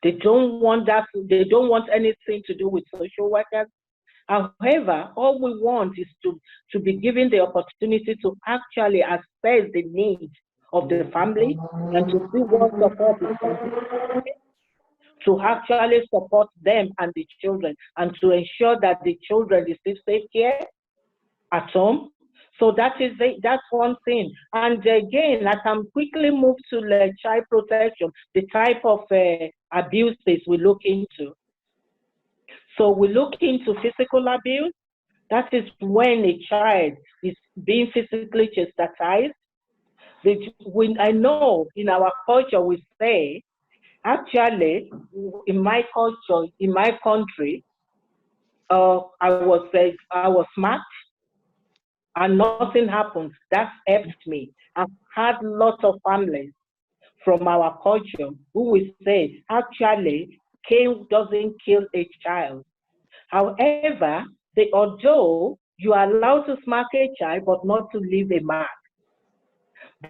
They don't want that, they don't want anything to do with social workers. However, all we want is to be given the opportunity to actually assess the needs of the family and to see what support is possible, to actually support them and the children, and to ensure that the children receive safe care at home. So that's one thing. And again, I can quickly move to the child protection, the type of abuses we look into. So we look into physical abuse. That is when a child is being physically chastised. I know in our culture we say, actually, in my culture, in my country, I was smacked and nothing happened. That helped me. I've had lots of families from our culture who will say, actually, cane doesn't kill a child. However, although you are allowed to smack a child, but not to leave a mark.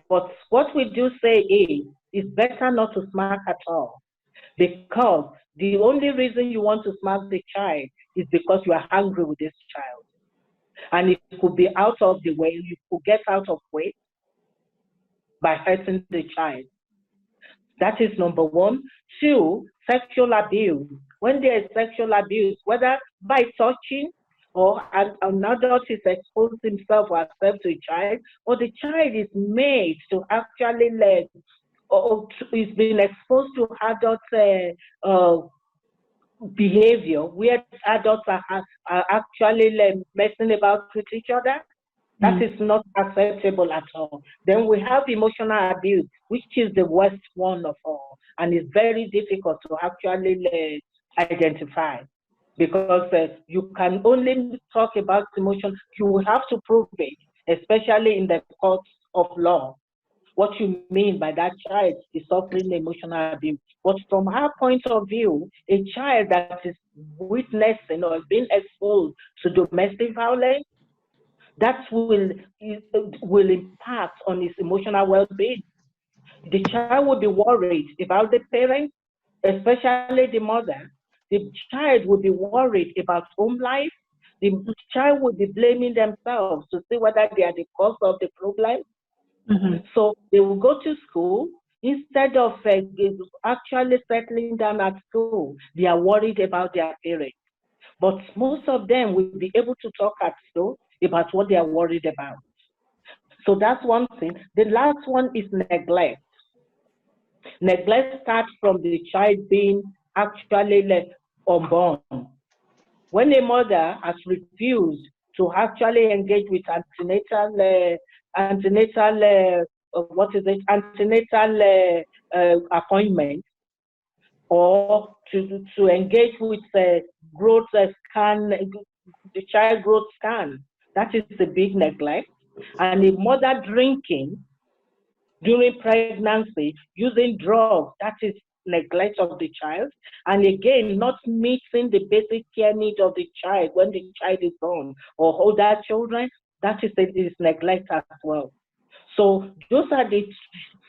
But what we do say is, it's better not to smack at all, because the only reason you want to smack the child is because you are angry with this child. And it could be out of the way, you could get out of way by hurting the child. That is number one. 2, sexual abuse. When there is sexual abuse, whether by touching or an adult is exposed himself or herself to a child, or the child is made to actually or is being exposed to adult behavior where adults are actually messing about with each other, that is not acceptable at all. Then we have emotional abuse, which is the worst one of all, and it's very difficult to actually identify, because you can only talk about emotion, you have to prove it, especially in the courts of law, what you mean by that child is suffering emotional abuse. But from our point of view, a child that is witnessing or being exposed to domestic violence, that will impact on his emotional well-being. The child will be worried about the parents, especially the mother. The child will be worried about home life. The child will be blaming themselves to see whether they are the cause of the problem. So they will go to school. Instead of actually settling down at school, they are worried about their parents. But most of them will be able to talk at school about what they are worried about. So that's one thing. The last one is neglect. Neglect starts from the child being actually unborn. When a mother has refused to actually engage with antenatal appointment, or to engage with growth scan, the child growth scan, that is a big neglect. And a mother drinking during pregnancy, using drugs, that is neglect of the child. And again, not meeting the basic care needs of the child when the child is born, or older children, that is neglect as well. So those are the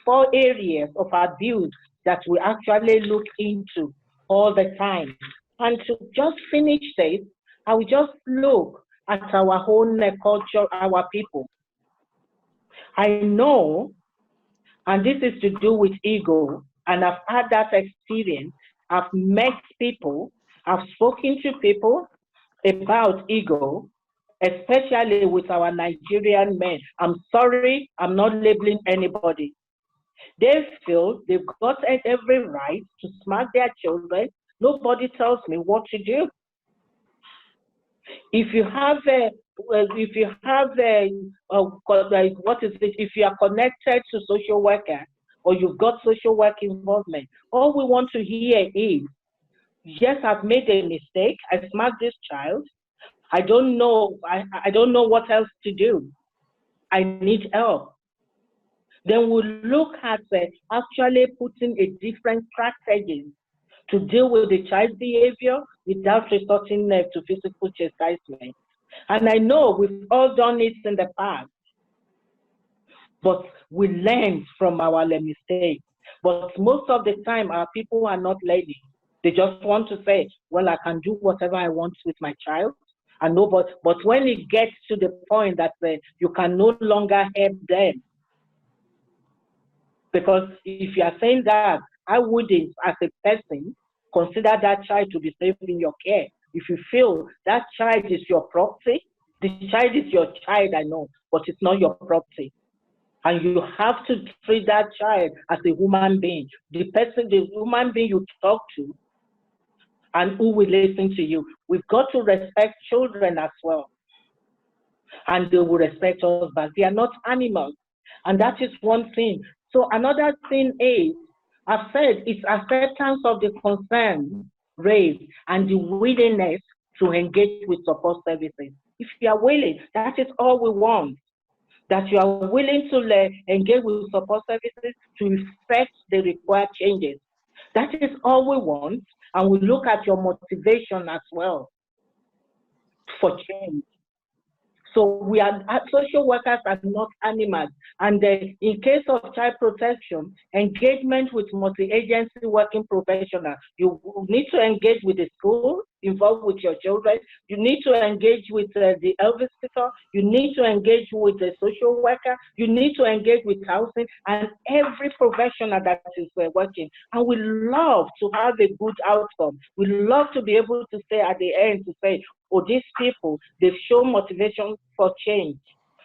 4 areas of abuse that we actually look into all the time. And to just finish this, I will just look at our own culture, our people. I know, and this is to do with ego, and I've had that experience. I've met people, I've spoken to people about ego, especially with our Nigerian men. I'm sorry, I'm not labeling anybody. They feel they've got every right to smack their children. Nobody tells me what to do. If you have if you are connected to social worker or you've got social work involvement, all we want to hear is, yes, I've made a mistake. I smacked this child. I don't know. I don't know what else to do. I need help. Then we'll look at actually putting a different strategy to deal with the child's behavior without resorting to physical chastisement. And I know we've all done it in the past, but we learn from our mistakes. But most of the time, our people are not learning. They just want to say, well, I can do whatever I want with my child. And nobody, but when it gets to the point that you can no longer help them, because if you are saying that, I wouldn't, as a person, consider that child to be safe in your care. If you feel that child is your property, the child is your child, I know, but it's not your property. And you have to treat that child as a human being. The human being you talk to and who will listen to you. We've got to respect children as well. And they will respect us back. They are not animals. And that is one thing. So another thing is, I've said, it's acceptance of the concern raised and the willingness to engage with support services. If you are willing, that is all we want. That you are willing to engage with support services to effect the required changes. That is all we want. And we look at your motivation as well for change. So we are, social workers are not animals. And in case of child protection, engagement with multi-agency working professionals, you need to engage with the school involved with your children. You need to engage with the health visitor. You need to engage with the social worker. You need to engage with housing and every professional that is working. And we love to have a good outcome. We love to be able to say at the end, to say, oh, these people, they've shown motivation for change.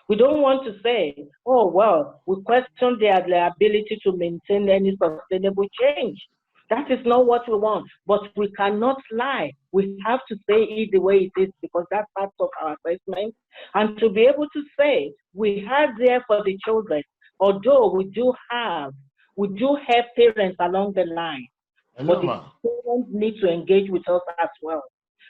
We don't want to say, oh, well, we question their ability to maintain any sustainable change. That is not what we want, but we cannot lie. We have to say it the way it is because that's part of our assessment. And to be able to say, we are there for the children, although we do have parents along the line. Hello, but the parents need to engage with us as well.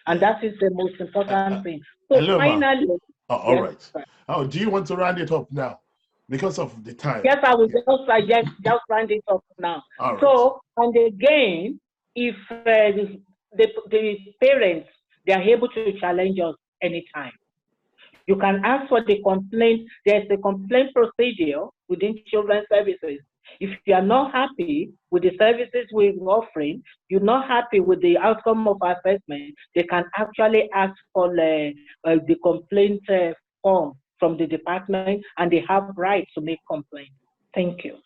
And that is the most important thing. So hello, finally, all yes, right. sir. Oh, do you want to round it up now? Because of the time. Yes, I will just round it up now. All right. So, and again, if the parents, they are able to challenge us anytime. You can ask for the complaint. There's a complaint procedure within Children's Services. If you are not happy with the services we're offering, you're not happy with the outcome of assessment, they can actually ask for the complaint form from the department, and they have rights to make complaints. Thank you.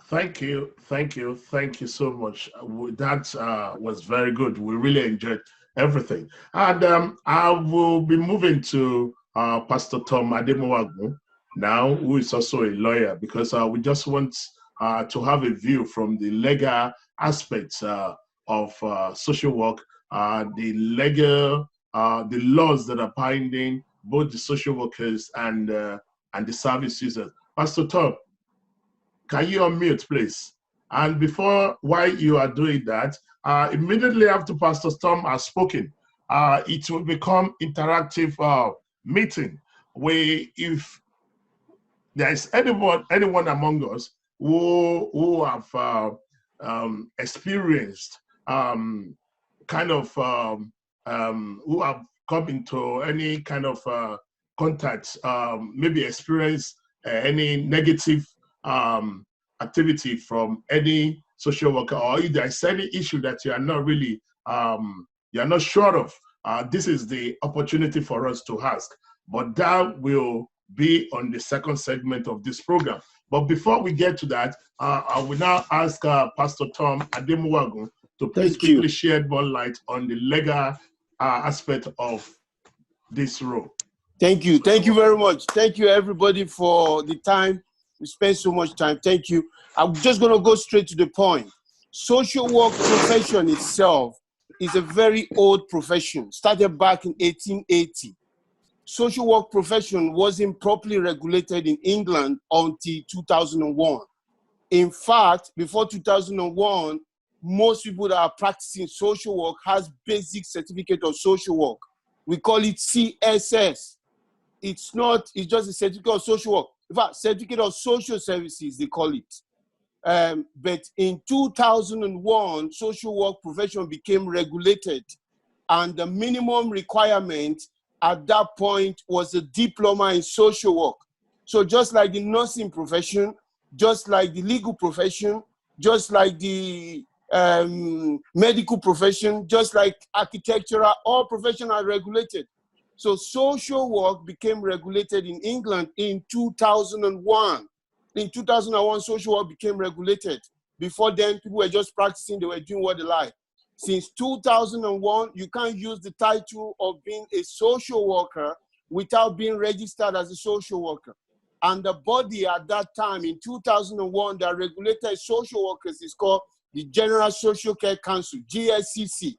Thank you. Thank you. Thank you so much. That was very good. We really enjoyed everything. And I will be moving to Pastor Tom Ademuwagun now, who is also a lawyer, because we just want to have a view from the legal aspects of social work, the laws that are binding both the social workers and the service users. Pastor Tom, can you unmute, please? And while you are doing that, immediately after Pastor Tom has spoken, it will become interactive meeting where if there is anyone among us who have experienced who have come into any kind of contact, maybe experience any negative activity from any social worker, or if there's any issue that you are not really, you're not sure of, this is the opportunity for us to ask. But that will be on the second segment of this program. But before we get to that, I will now ask Pastor Tom Ademuwagun to please quickly shed more light on the legal aspect of this role. Thank you. Thank you very much. Thank you, everybody, for the time. We spent so much time. Thank you. I'm just going to go straight to the point. Social work profession itself is a very old profession, started back in 1880. Social work profession wasn't properly regulated in England until 2001. In fact, before 2001, most people that are practicing social work has basic certificate of social work. We call it CSS. It's just a certificate of social work. In fact, certificate of social services, they call it. But in 2001, social work profession became regulated, and the minimum requirement at that point was a diploma in social work. So just like the nursing profession, just like the legal profession, just like the medical profession, just like architectural, all professions are regulated. So social work became regulated in England in 2001. In 2001, social work became regulated. Before then, people were just practicing, they were doing what they like. Since 2001, you can't use the title of being a social worker without being registered as a social worker. And the body at that time, in 2001, that regulated social workers is called the General Social Care Council, GSCC.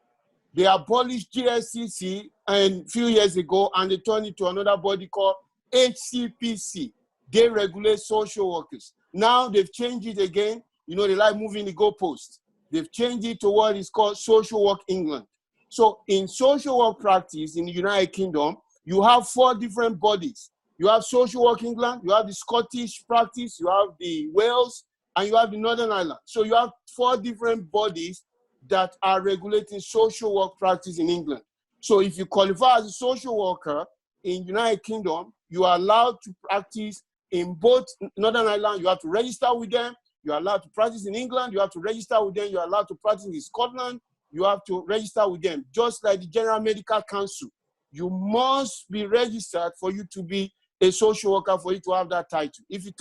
They abolished GSCC a few years ago, and they turned it to another body called HCPC. They regulate social workers. Now they've changed it again. You know, they like moving the goalposts. They've changed it to what is called Social Work England. So in social work practice in the United Kingdom, you have 4 different bodies. You have Social Work England, you have the Scottish practice, you have the Wales, and you have the Northern Ireland. So you have 4 different bodies that are regulating social work practice in England. So if you qualify as a social worker in United Kingdom, you are allowed to practice in both Northern Ireland. You have to register with them. You are allowed to practice in England. You have to register with them. You are allowed to practice in Scotland. You have to register with them. Just like the General Medical Council, you must be registered for you to be a social worker, for you to have that title. If you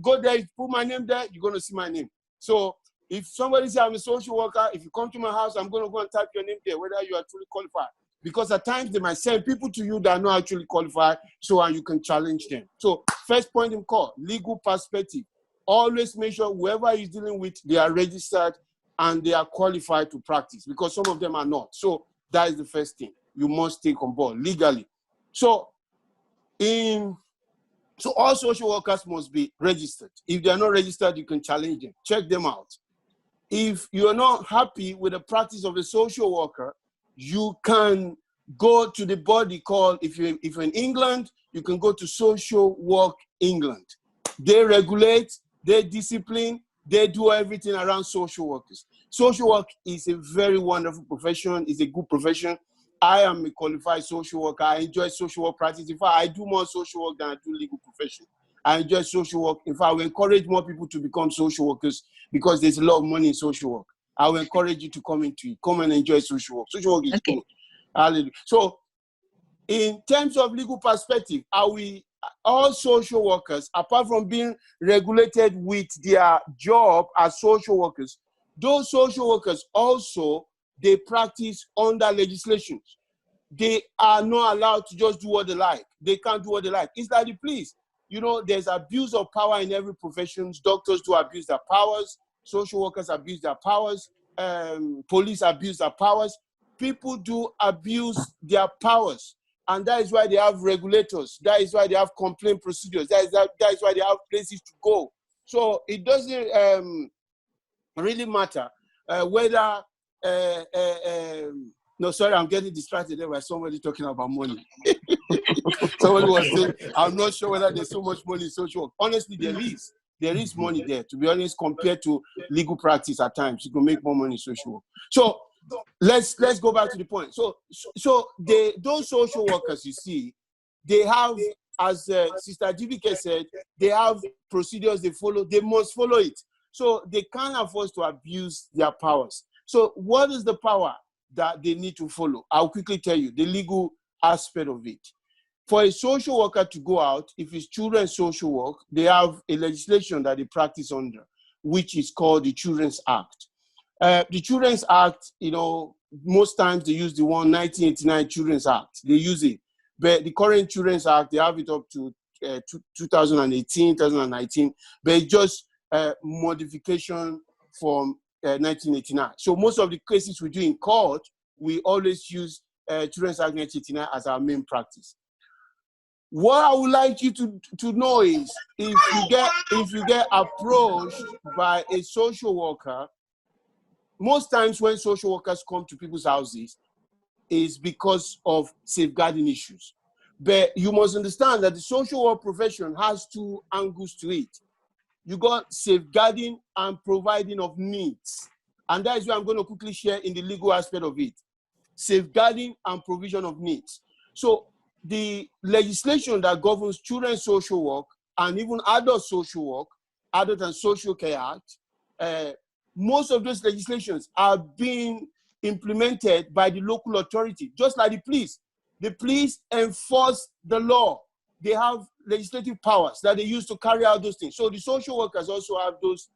go there, you put my name there, you're going to see my name. So if somebody says I'm a social worker, if you come to my house, I'm going to go and type your name there, whether you are truly qualified. Because at times they might send people to you that are not actually qualified, so you can challenge them. So first point in call, legal perspective. Always make sure whoever is dealing with, they are registered and they are qualified to practice, because some of them are not. So that is the first thing you must take on board legally. So all social workers must be registered. If they are not registered, you can challenge them, check them out. If you are not happy with the practice of a social worker, you can go to the body called, if you're in England, you can go to Social Work England. They regulate, they discipline, they do everything around social workers. Social work is a very wonderful profession, it's a good profession. I am a qualified social worker. I enjoy social work practice. In fact, I do more social work than I do legal profession. I enjoy social work. In fact, I will encourage more people to become social workers because there's a lot of money in social work. I will encourage you to come into it. Come and enjoy social work. Social work is good. Hallelujah. So, in terms of legal perspective, all social workers, apart from being regulated with their job as social workers, those social workers also, they practice under legislations. They are not allowed to just do what they like. They can't do what they like. It's like the police. You know, there's abuse of power in every profession. Doctors do abuse their powers. Social workers abuse their powers. Police abuse their powers. People do abuse their powers. And that is why they have regulators. That is why they have complaint procedures. That is why they have places to go. So it doesn't really matter whether... no, sorry, I'm getting distracted there by somebody talking about money. Somebody was saying, I'm not sure whether there's so much money in social work. Honestly, there is. There is money there, to be honest, compared to legal practice at times. You can make more money in social work. So let's go back to the point. So those social workers, you see, they have, as Sister Jivike said, they have procedures they follow. They must follow it. So they can't afford to abuse their powers. So what is the power that they need to follow? I'll quickly tell you the legal aspect of it. For a social worker to go out, if it's children's social work, they have a legislation that they practice under, which is called the Children's Act. The Children's Act, you know, most times they use the one 1989 Children's Act. They use it. but the current Children's Act, they have it up to 2018, 2019, but it's just modification from 1989. So most of the cases we do in court, we always use Children's Act 1989 as our main practice. What I would like you to know is, if you get approached by a social worker, most times when social workers come to people's houses is because of safeguarding issues. But you must understand that the social work profession has two angles to it. You got safeguarding and providing of needs. And that is what I'm going to quickly share in the legal aspect of it. Safeguarding and provision of needs. So the legislation that governs children's social work and even adult social work, Adult and Social Care Act, most of those legislations are being implemented by the local authority, just like the police. The police enforce the law. They have legislative powers that they use to carry out those things. So the social workers also have those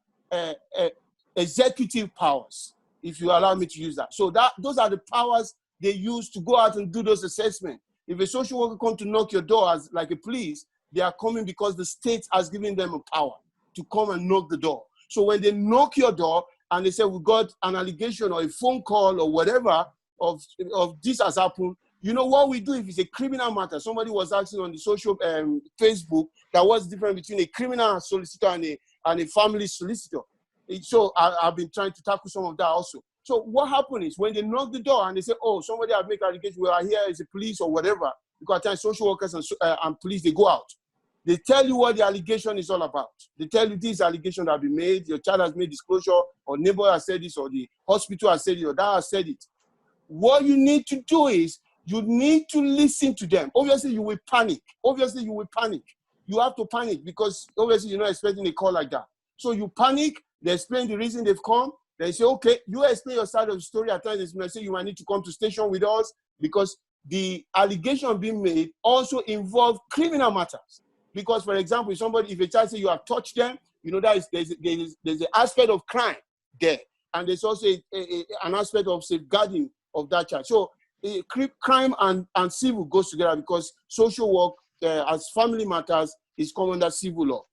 executive powers, if you allow me to use that. So those are the powers they use to go out and do those assessments. If a social worker comes to knock your door as like a police, they are coming because the state has given them a power to come and knock the door. So when they knock your door and they say, we got an allegation or a phone call or whatever of this has happened, you know what we do if it's a criminal matter? Somebody was asking on the social Facebook that what's different between a criminal solicitor and a family solicitor. So I've been trying to tackle some of that also. So what happened is when they knock the door and they say, oh, somebody has made allegation, we are here as a police or whatever, because at times social workers and police, they go out. They tell you what the allegation is all about. They tell you these allegations that have been made, your child has made disclosure, or neighbor has said this, or the hospital has said it, or that has said it. What you need to do is you need to listen to them. Obviously, you will panic. Obviously, you will panic. You have to panic because obviously you're not expecting a call like that. So you panic, they explain the reason they've come. They say, okay, you explain your side of the story. At times they say you might need to come to station with us because the allegation being made also involve criminal matters. Because, for example, if a child says you have touched them, you know that there's an aspect of crime there. And there's also an aspect of safeguarding of that child. So crime and civil goes together because social work as family matters is come under civil law.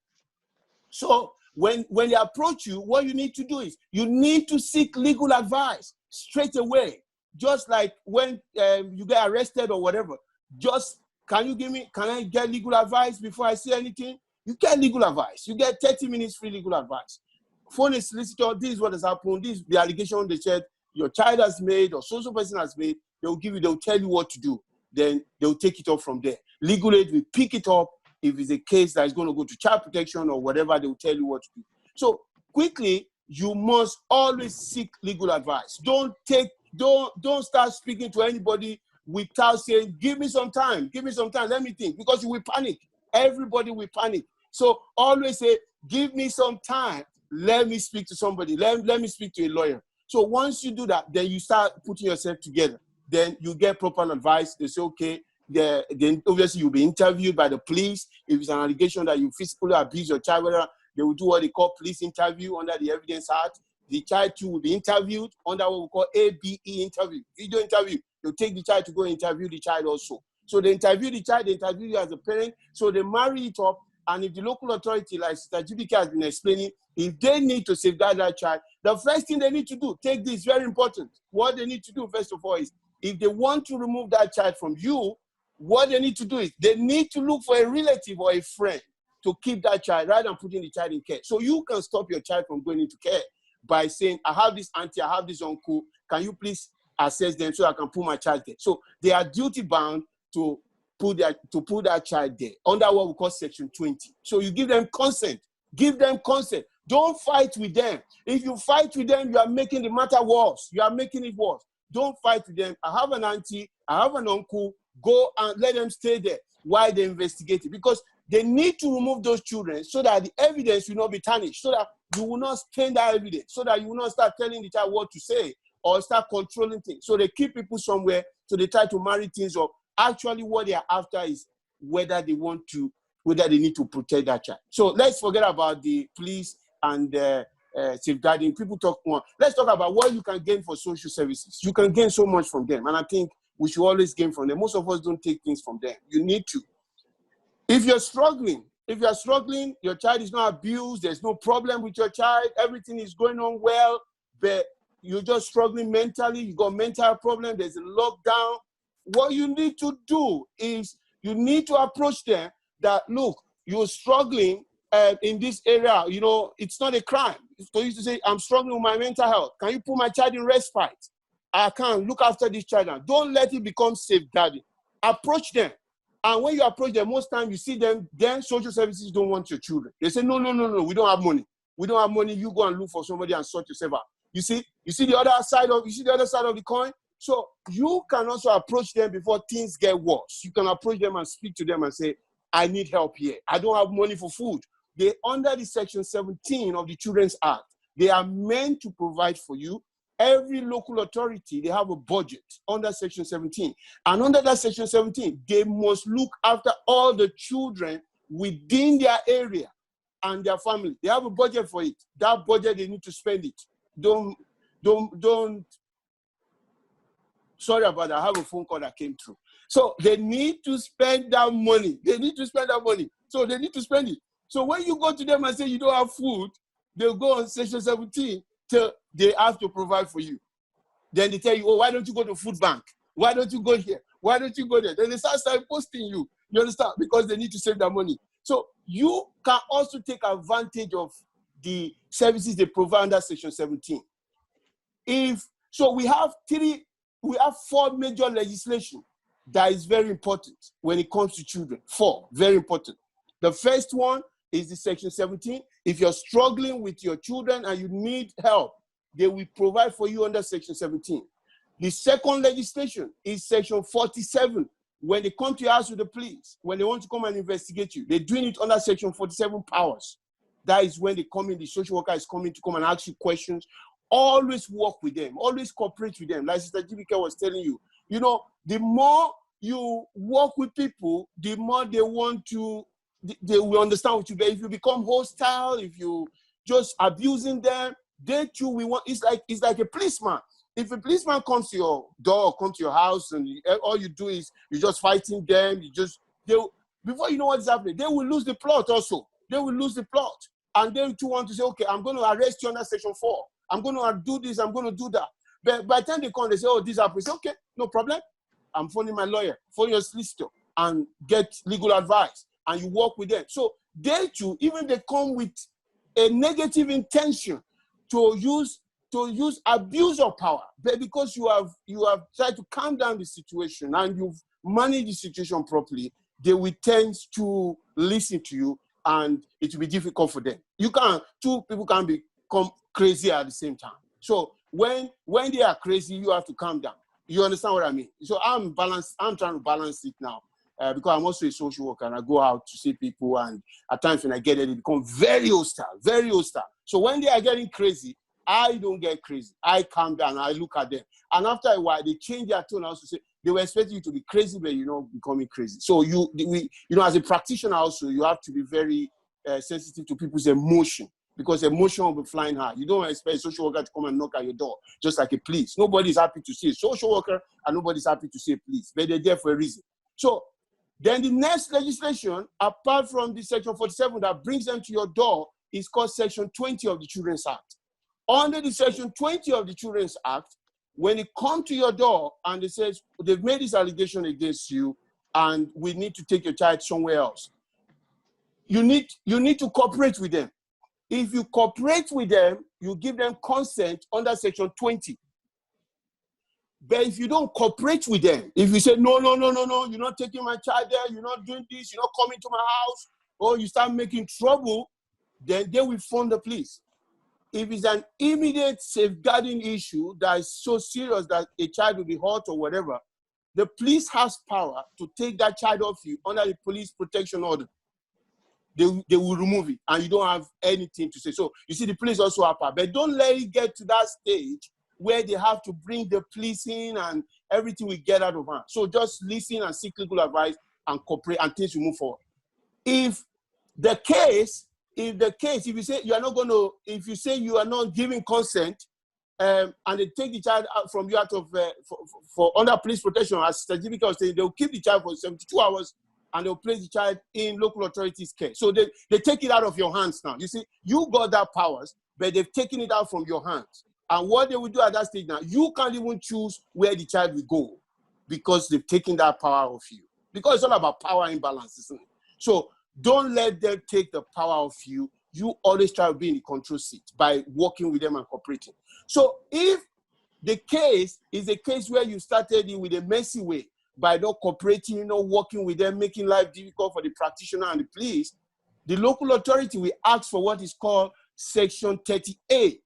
So when they approach you, what you need to do is you need to seek legal advice straight away. Just like when you get arrested or whatever, can I get legal advice before I say anything? You get legal advice. You get 30 minutes free legal advice. Phone a solicitor, this is what has happened, this is the allegation they said your child has made or social person has made. They'll tell you what to do. Then they'll take it up from there. Legal aid will pick it up. If it's a case that is going to go to child protection or whatever, they'll tell you what to do. So quickly, you must always seek legal advice. Don't start speaking to anybody without saying, give me some time, let me think, because you will panic. Everybody will panic. So always say, give me some time, let me speak to somebody, let me speak to a lawyer. So once you do that, then you start putting yourself together. Then you get proper advice. They say, okay, then obviously you'll be interviewed by the police. If it's an allegation that you physically abuse your child, they will do what they call police interview under the Evidence Act. The child too will be interviewed under what we call ABE interview, video interview. They'll take the child to go interview the child also. So they interview the child, they interview you as a parent. So they marry it up. And if the local authority, like Sister GBK has been explaining, if they need to safeguard that child, the first thing they need to do, take this, very important. What they need to do, first of all, is if they want to remove that child from you, what they need to do is they need to look for a relative or a friend to keep that child rather than putting the child in care. So you can stop your child from going into care by saying, I have this auntie, I have this uncle, can you please assess them so I can put my child there? So they are duty bound to put that child there under what we call Section 20. So you give them consent. Give them consent. Don't fight with them. If you fight with them, you are making the matter worse. You are making it worse. Don't fight with them. I have an auntie, I have an uncle, go and let them stay there while they investigate it. Because they need to remove those children so that the evidence will not be tarnished, so that you will not stain that evidence, so that you will not start telling the child what to say or start controlling things. So they keep people somewhere, so they try to marry things up. Actually, what they are after is whether they need to protect that child. So let's forget about the police and safeguarding. People talk more. Let's talk about what you can gain for social services. You can gain so much from them. And I think we should always gain from them. Most of us don't take things from them. You need to. If you're struggling, your child is not abused, there's no problem with your child, everything is going on well, but you're just struggling mentally, you got mental problem, there's a lockdown, what you need to do is you need to approach them that, look, you're struggling in this area, you know, it's not a crime for you to say, I'm struggling with my mental health. Can you put my child in respite? I can't look after this child now. Don't let it become safeguarding. Approach them. And when you approach them, most times you see them, then social services don't want your children. They say, no, we don't have money. We don't have money. You go and look for somebody and sort yourself out. You see the other side of the coin? So you can also approach them before things get worse. You can approach them and speak to them and say, I need help here. I don't have money for food. They under the Section 17 of the Children's Act. They are meant to provide for you. Every local authority, they have a budget under Section 17. And under that Section 17, they must look after all the children within their area and their family. They have a budget for it. That budget, they need to spend it. Don't. Sorry about that. I have a phone call that came through. So they need to spend that money. So they need to spend it. So when you go to them and say you don't have food, they'll go on Section 17 till they have to provide for you. Then they tell you, oh, why don't you go to food bank? Why don't you go here? Why don't you go there? Then they start posting you. You understand? Because they need to save their money. So you can also take advantage of the services they provide under Section 17. So we have 4 major legislation that is very important when it comes to children. 4, very important. The first one is the Section 17. If you're struggling with your children and you need help, they will provide for you under Section 17. The second legislation is Section 47. When they come to your house with the police, when they want to come and investigate you, they're doing it under Section 47 powers. That is when they come in, the social worker is coming to come and ask you questions. Always work with them. Always cooperate with them. Like Sister Jibike was telling you, you know, the more you work with people, the more they will understand what you do. If you become hostile, if you just abusing them, they too will want. It's like a policeman. If a policeman comes to your door, comes to your house, and all you do is you're just fighting them, before you know what's happening, they will lose the plot also. They will lose the plot. And they too want to say, okay, I'm going to arrest you under Section 4. I'm going to do this, I'm going to do that. But by the time they come, they say, oh, this happens. Okay, no problem. I'm phoning my lawyer, phone your solicitor, and get legal advice. And you work with them. So they too, even they come with a negative intention to use abuse of power, but because you have tried to calm down the situation and you've managed the situation properly, they will tend to listen to you, and it will be difficult for them. Two people can't become crazy at the same time. So when they are crazy, you have to calm down. You understand what I mean? So I'm trying to balance it now. Because I'm also a social worker and I go out to see people, and at times when I get there, they become very hostile, very hostile. So when they are getting crazy, I don't get crazy. I calm down, I look at them. And after a while, they change their tone. I also say, they were expecting you to be crazy, but you're not becoming crazy. So as a practitioner also, you have to be very sensitive to people's emotion, because emotion will be flying high. You don't expect a social worker to come and knock at your door, just like a police. Nobody's happy to see a social worker, and nobody's happy to see a police, but they're there for a reason. So then the next legislation, apart from the Section 47 that brings them to your door, is called Section 20 of the Children's Act. Under the Section 20 of the Children's Act, when it comes to your door and it says, they've made this allegation against you and we need to take your child somewhere else, you need to cooperate with them. If you cooperate with them, you give them consent under Section 20. But if you don't cooperate with them, if you say, no, you're not taking my child there, you're not doing this, you're not coming to my house, or you start making trouble, then they will phone the police. If it's an immediate safeguarding issue that is so serious that a child will be hurt or whatever, the police has power to take that child off you under the police protection order. They will remove it, and you don't have anything to say. So you see, the police also have power. But don't let it get to that stage where they have to bring the police in and everything will get out of hand. So just listen and seek legal advice and cooperate, and things will move forward. If you say you are not giving consent, and they take the child out from you out of for under police protection, as Sister was saying, they'll keep the child for 72 hours and they'll place the child in local authorities' care. So they take it out of your hands now. You see, you got that powers, but they've taken it out from your hands. And what they will do at that stage now, you can't even choose where the child will go because they've taken that power off you. Because it's all about power imbalance, isn't it? So don't let them take the power of you. You always try to be in the control seat by working with them and cooperating. So if the case is a case where you started it with a messy way by not cooperating, not working with them, making life difficult for the practitioner and the police, the local authority will ask for what is called Section 38.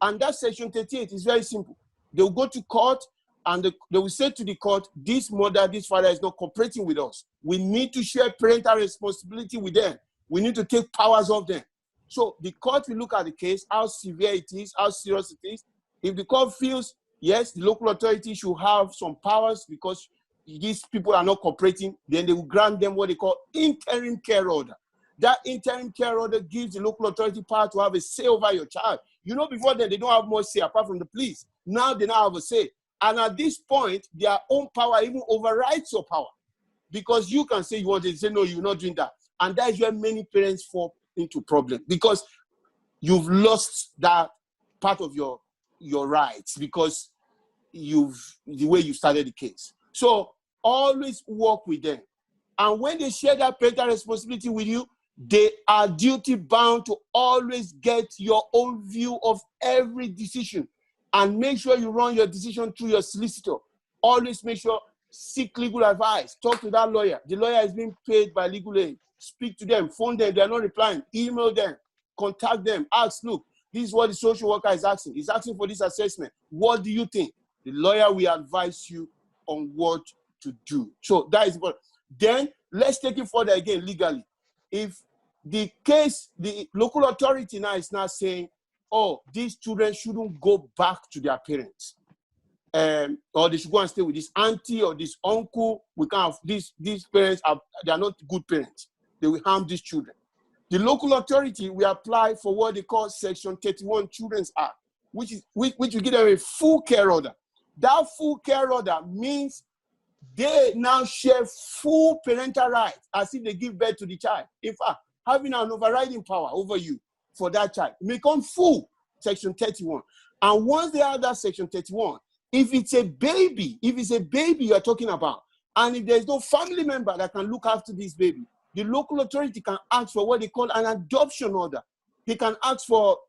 And that Section 38 is very simple. They will go to court and they will say to the court, this mother, this father is not cooperating with us. We need to share parental responsibility with them. We need to take powers of them. So the court will look at the case, how severe it is, how serious it is. If the court feels, yes, the local authority should have some powers because these people are not cooperating, then they will grant them what they call interim care order. That interim care order gives the local authority power to have a say over your child. You know, before then, they don't have much say apart from the police. Now they now have a say. And at this point, their own power even overrides your power. Because you can say you want to say, no, you're not doing that. And that is where many parents fall into problem. Because you've lost that part of your rights because the way you started the case. So always work with them. And when they share that parental responsibility with you, they are duty bound to always get your own view of every decision and make sure you run your decision through your solicitor. Always make sure, seek legal advice, talk to that lawyer. The lawyer is being paid by legal aid. Speak to them, phone them, they are not replying, email them, contact them, ask, look, this is what the social worker is asking. He's asking for this assessment. What do you think? The lawyer will advise you on what to do. So that is important. Then let's take it further again legally. If the case, the local authority now is now saying, oh, these children shouldn't go back to their parents. Or they should go and stay with this auntie or this uncle. We can't have these parents they are not good parents. They will harm these children. The local authority will apply for what they call Section 31 Children's Act, which will give them a full care order. That full care order means they now share full parental rights as if they give birth to the child. In fact, having an overriding power over you for that child. It become full, Section 31. And once they have that Section 31, if it's a baby you are talking about, and if there's no family member that can look after this baby, the local authority can ask for what they call an adoption order. They can ask for,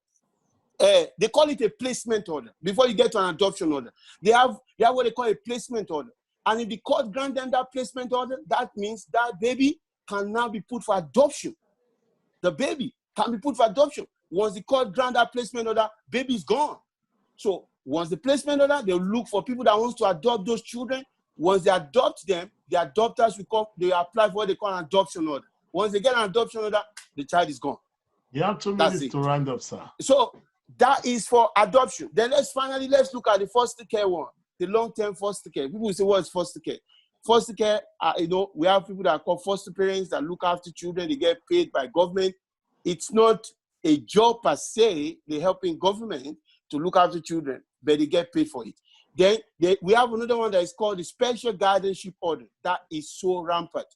they call it a placement order. Before you get to an adoption order, they have what they call a placement order. And if the court grants them that placement order, that means that baby can now be put for adoption. The baby can be put for adoption. Once the court grants that placement order, baby is gone. So once the placement order, they'll look for people that want to adopt those children. Once they adopt them, the adopters will come, they apply for what they call an adoption order. Once they get an adoption order, the child is gone. You have 2 minutes to round up, sir. So that is for adoption. Then let's look at the foster care one, the long-term foster care. People will say, what is foster care? Foster care, we have people that are called foster parents that look after children. They get paid by government. It's not a job per se. They're helping government to look after children, but they get paid for it. Then we have another one that is called the special guardianship order. That is so rampant.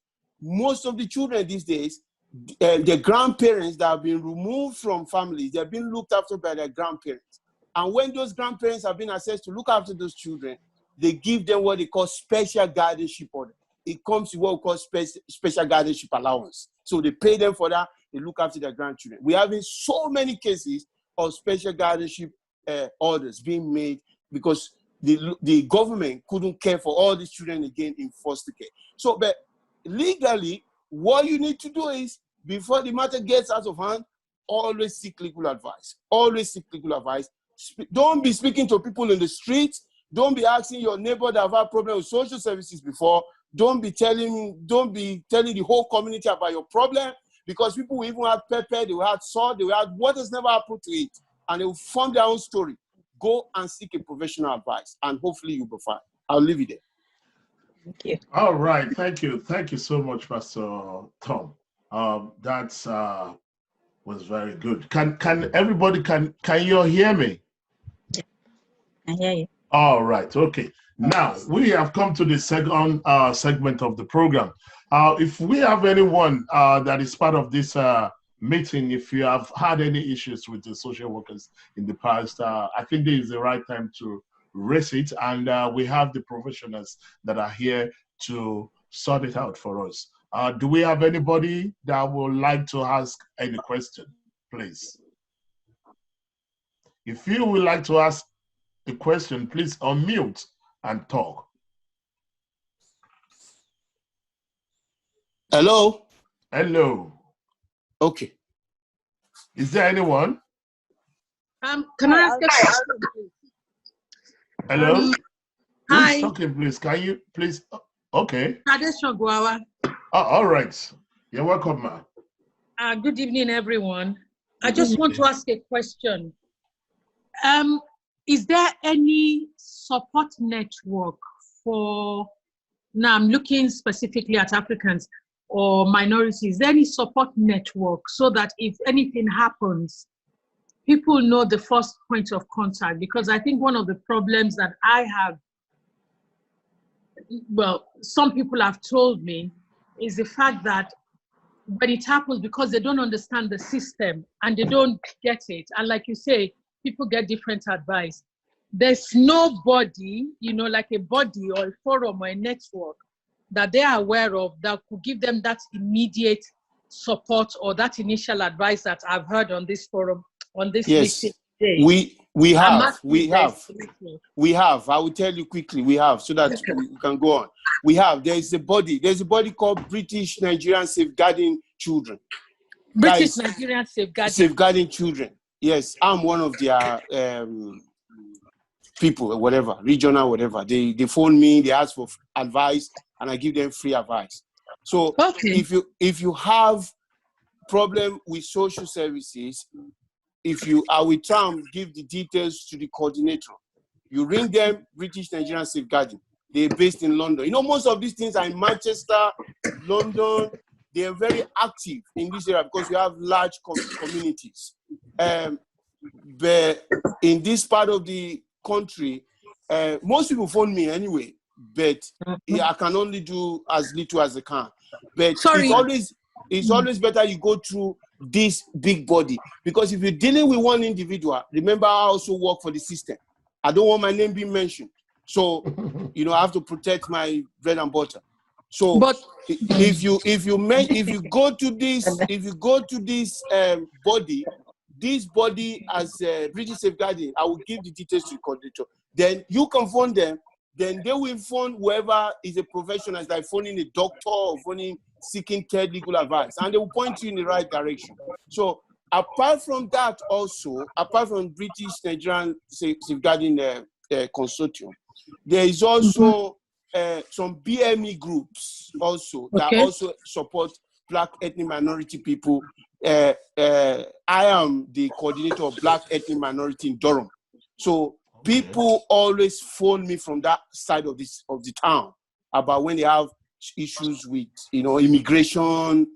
Most of the children these days, the grandparents that have been removed from families, they're being looked after by their grandparents. And when those grandparents have been assessed to look after those children, they give them what they call special guardianship order. It comes with what we call special guardianship allowance. So they pay them for that, they look after their grandchildren. We're having so many cases of special guardianship orders being made because the government couldn't care for all these children again in foster care. So, but legally, what you need to do is, before the matter gets out of hand, always seek legal advice. Always seek legal advice. Don't be speaking to people in the streets. Don't be asking your neighbor that have had problems with social services before. Don't be telling the whole community about your problem, because people will even have pepper, they will have salt, they will have what has never happened to it, and they will form their own story. Go and seek a professional advice, and hopefully you'll be fine. I'll leave it there. Thank you. All right, thank you so much, Pastor Tom. That was very good. Can everybody can you hear me? I hear you. All right. Okay. Now we have come to the second segment of the program. If we have anyone that is part of this meeting, if you have had any issues with the social workers in the past, I think this is the right time to raise it, and we have the professionals that are here to sort it out for us. Do we have anybody that would like to ask any question, please? If you would like to ask a question, please unmute and talk. Hello? Hello. Okay. Is there anyone? Can I ask a question, please? Hello? Who's Hi. talking, please? Can you please? Okay. Shogwawa. All right. You're welcome, ma'am. Good evening, everyone. I just want to ask a question. Is there any support network for, now I'm looking specifically at Africans or minorities, is there any support network so that if anything happens, people know the first point of contact? Because I think one of the problems that I have, well, some people have told me, is the fact that when it happens, because they don't understand the system and they don't get it, and like you say, people get different advice. There's nobody, you know, like a body or a forum or a network that they are aware of that could give them that immediate support or that initial advice that I've heard on this forum, on this meeting today. We have. I will tell you quickly. We have, so that we can go on. We have. There's a body called British Nigerian Safeguarding Children. British Nigerian Safeguarding Children. Yes, I'm one of their people, or whatever, regional, whatever. They phone me, they ask for advice, and I give them free advice. So if you have problem with social services, I will try and give the details to the coordinator. You ring them, British Nigerian Safeguarding. They're based in London. You know, most of these things are in Manchester, London. They are very active in this area because we have large communities. But in this part of the country, most people phone me anyway, but I can only do as little as I can. But it's always better you go through this big body, because if you're dealing with one individual, remember I also work for the system. I don't want my name being mentioned, so I have to protect my bread and butter. So, but if you go to this body, this body as British Safeguarding, I will give the details to the coordinator. Then you can phone them. Then they will phone whoever is a professional, like phoning a doctor or phoning seeking third legal advice, and they will point you in the right direction. So apart from that, also apart from British Nigerian Safeguarding Consortium, there is also some BME groups also that also support Black ethnic minority people. I am the coordinator of Black ethnic minority in Durham. So people always phone me from that side of the town about when they have issues with immigration,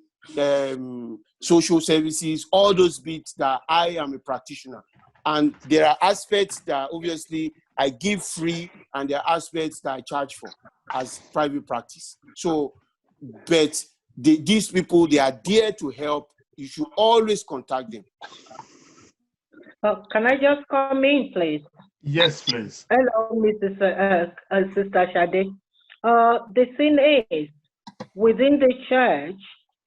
social services, all those bits that I am a practitioner. And there are aspects that obviously I give free, and there are aspects that I charge for as private practice. So, but these people, they are there to help. You should always contact them. Can I just come in, please? Yes, please. Hello, Sister Shade. The thing is, within the church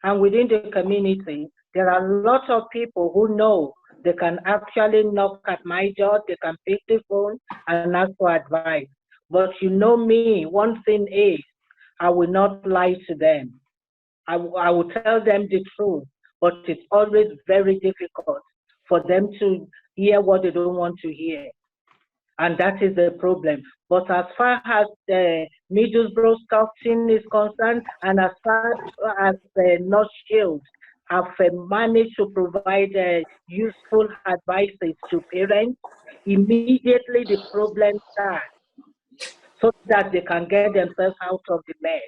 and within the community, there are lots of people who know they can actually knock at my door, they can pick the phone and ask for advice. But you know me, one thing is, I will not lie to them. I will tell them the truth, but it's always very difficult for them to hear what they don't want to hear. And that is the problem. But as far as the Middlesbrough Scouting is concerned, and as far as the North Shield, have managed to provide useful advices to parents, immediately the problem starts, so that they can get themselves out of the mess.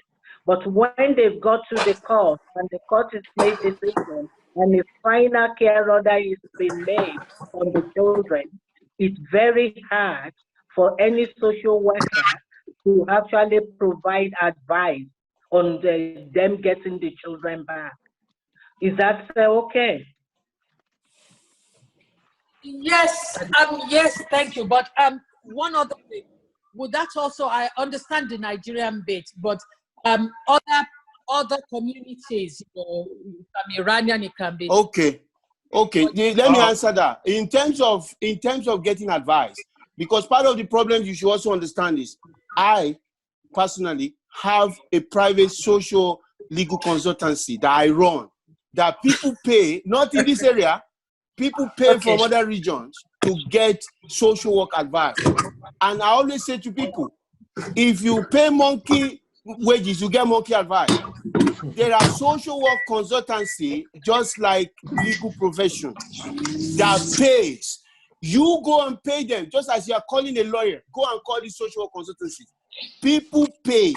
But when they've got to the court, and the court has made decision, and a final care order is being made on the children, it's very hard for any social worker to actually provide advice on them getting the children back. Is that okay? Yes, yes, thank you. But one other thing, would that also, I understand the Nigerian bit, but other communities, you know, it can be Iranian, it can be. Okay. Let me answer that. In terms of getting advice, because part of the problem you should also understand is, I personally have a private social legal consultancy that I run, that people pay, not in this area, people pay from other regions to get social work advice. And I always say to people, if you pay monkey wages, you get monkey advice. There are social work consultancy, just like legal profession, that pays. You go and pay them, just as you are calling a lawyer, go and call these social work consultancies. People pay.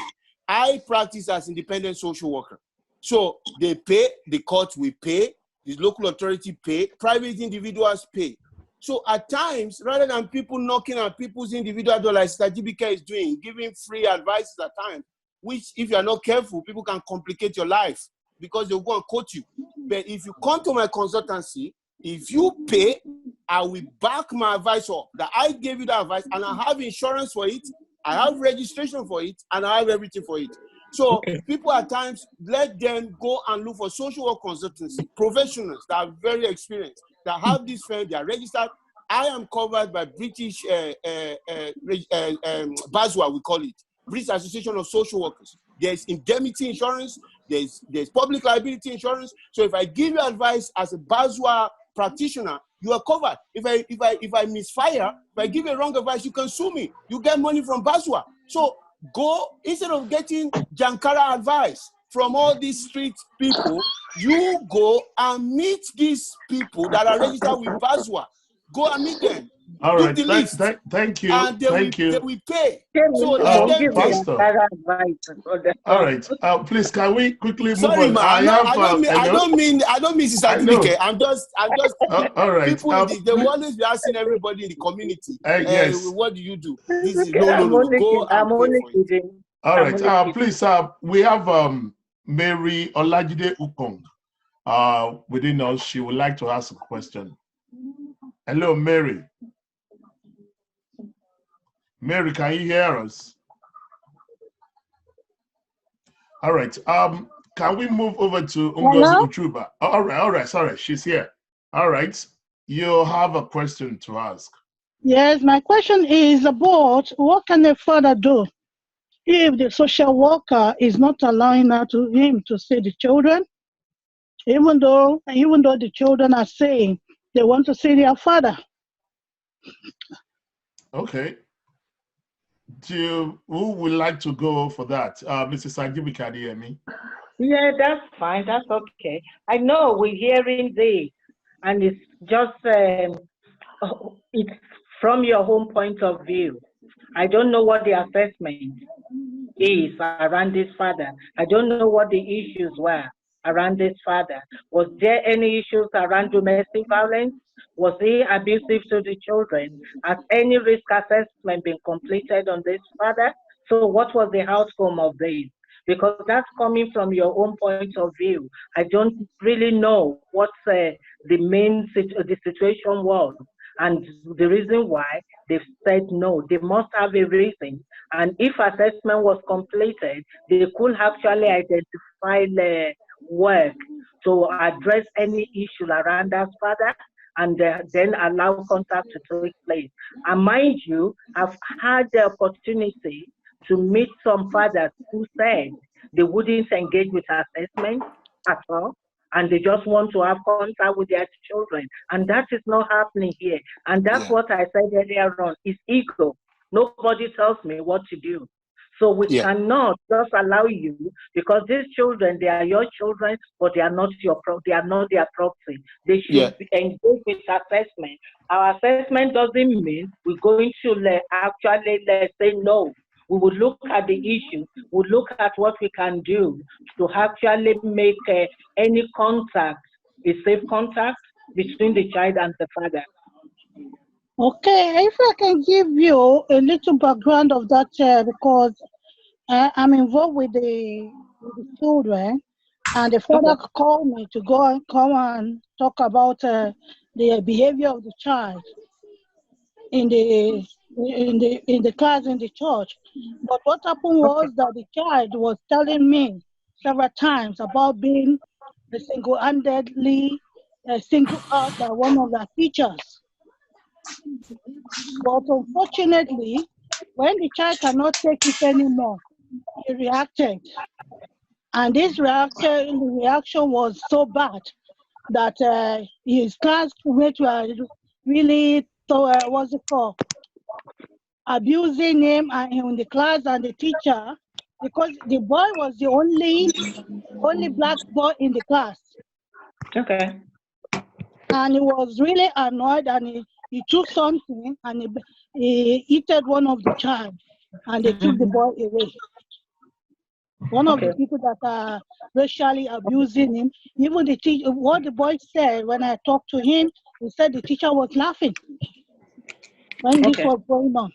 I practice as independent social worker. So they pay, the court will pay, the local authority pay, private individuals pay. So at times, rather than people knocking on people's individual door like GBK is doing, giving free advice at times, which if you are not careful, people can complicate your life because they'll go and quote you. But if you come to my consultancy, if you pay, I will back my advice up that I gave you the advice, and I have insurance for it, I have registration for it, and I have everything for it. So people at times, let them go and look for social work consultancy, professionals that are very experienced, that have this firm, they are registered. I am covered by British BASWA, we call it, British Association of Social Workers. There's indemnity insurance, there's public liability insurance. So if I give you advice as a BASWA practitioner, you are covered. If I misfire, if I give you wrong advice, you can sue me. You get money from BASWA. So go, instead of getting Jankara advice from all these street people, you go and meet these people that are registered with BASWA. Go and meet them. All right, thank you. And they will pay. So Pastor. All right, please, can we quickly move on? I don't mean certificate. I'm just all right. People they will always be asking everybody in the community. Yes. What do you do? This is I'm only kidding. All right. Please, we have Mary Olajide Ukong within us. She would like to ask a question. Hello, Mary. Mary, can you hear us? All right. Can we move over to Ngozi Uchuba? All right. Sorry, she's here. All right. You have a question to ask. Yes, my question is about what can a father do if the social worker is not allowing him to see the children, even though the children are saying they want to see their father? Okay. Who would like to go for that? Mrs. Sajibi, can you hear me? Yeah, that's fine. That's okay. I know we're hearing this, and it's just it's from your own point of view. I don't know what the assessment is around this father. I don't know what the issues were around this father. Was there any issues around domestic violence? Was he abusive to the children? Has any risk assessment been completed on this father? So what was the outcome of this? Because that's coming from your own point of view. I don't really know what the situation was and the reason why they've said no. They must have a reason. And if assessment was completed, they could actually identify the work to address any issue around that father, and then allow contact to take place. And mind you, I've had the opportunity to meet some fathers who said they wouldn't engage with assessment at all, and they just want to have contact with their children. And that is not happening here. And that's what I said earlier on, is ego. Nobody tells me what to do. So we cannot just allow you, because these children, they are your children, but they are not they are not their property. They should engage with assessment. Our assessment doesn't mean we're going to actually say no. We will look at the issue. We'll look at what we can do to actually make any contact a safe contact between the child and the father. Okay, if I can give you a little background of that, because I'm involved with the children, and the father called me to go and come and talk about the behavior of the child in the class in the church. But what happened was that the child was telling me several times about being single-handedly singled out by one of the teachers. But unfortunately, when the child cannot take it anymore, he reacted. And this reaction was so bad that his classmates were really, what's it called, abusing him and in the class and the teacher, because the boy was the only black boy in the class. Okay. And he was really annoyed, and he took something and he hit one of the child, and they took the boy away. One of the people that are racially abusing him, even the teacher, what the boy said when I talked to him, he said the teacher was laughing when this was going on.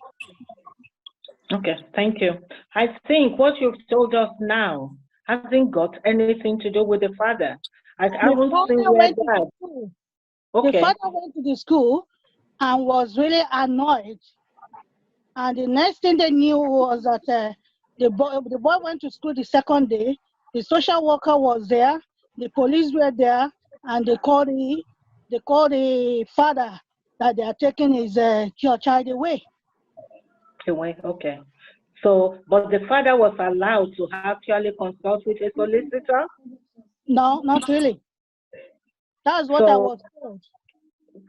Okay, thank you. I think what you've told us now hasn't got anything to do with the father. I haven't seen where that. The father went to the school and was really annoyed. And the next thing they knew was that the boy went to school the second day. The social worker was there. The police were there, and they called the father that they are taking his child away. Okay. So, but the father was allowed to actually consult with a solicitor? No, not really. That's what I was told.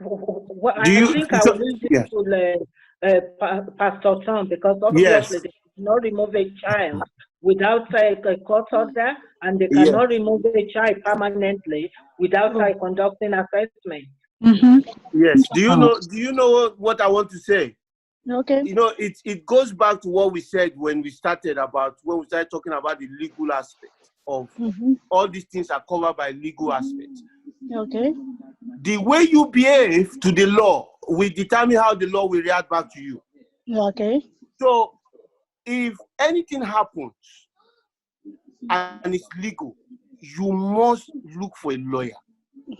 Well, I think I will leave this to Pastor Tom, because obviously they cannot remove a child without a court order, and they cannot remove a child permanently without conducting assessment. Yes. Do you know what I want to say? Okay. You know, it goes back to what we said when we started talking about the legal aspect of all these things are covered by legal aspects. Okay. The way you behave to the law will determine how the law will react back to you. Okay. So if anything happens and it's legal, you must look for a lawyer.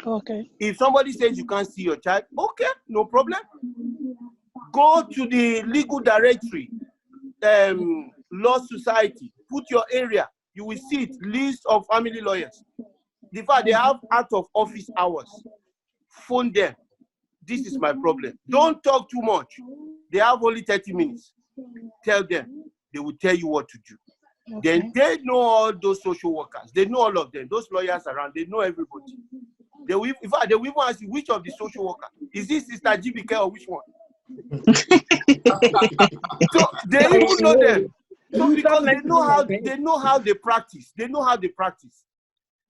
Okay. If somebody says you can't see your child, okay, no problem. Go to the legal directory, law society, put your area, you will see it, list of family lawyers. In fact, they have out of office hours. Phone them. This is my problem. Don't talk too much. They have only 30 minutes. Tell them. They will tell you what to do. Okay. Then they know all those social workers. They know all of them. Those lawyers around, they know everybody. They will, in fact, they will even ask you which of the social workers. Is this Sister GBK or which one? So they even know them. So because they know how they practice. They know how they practice.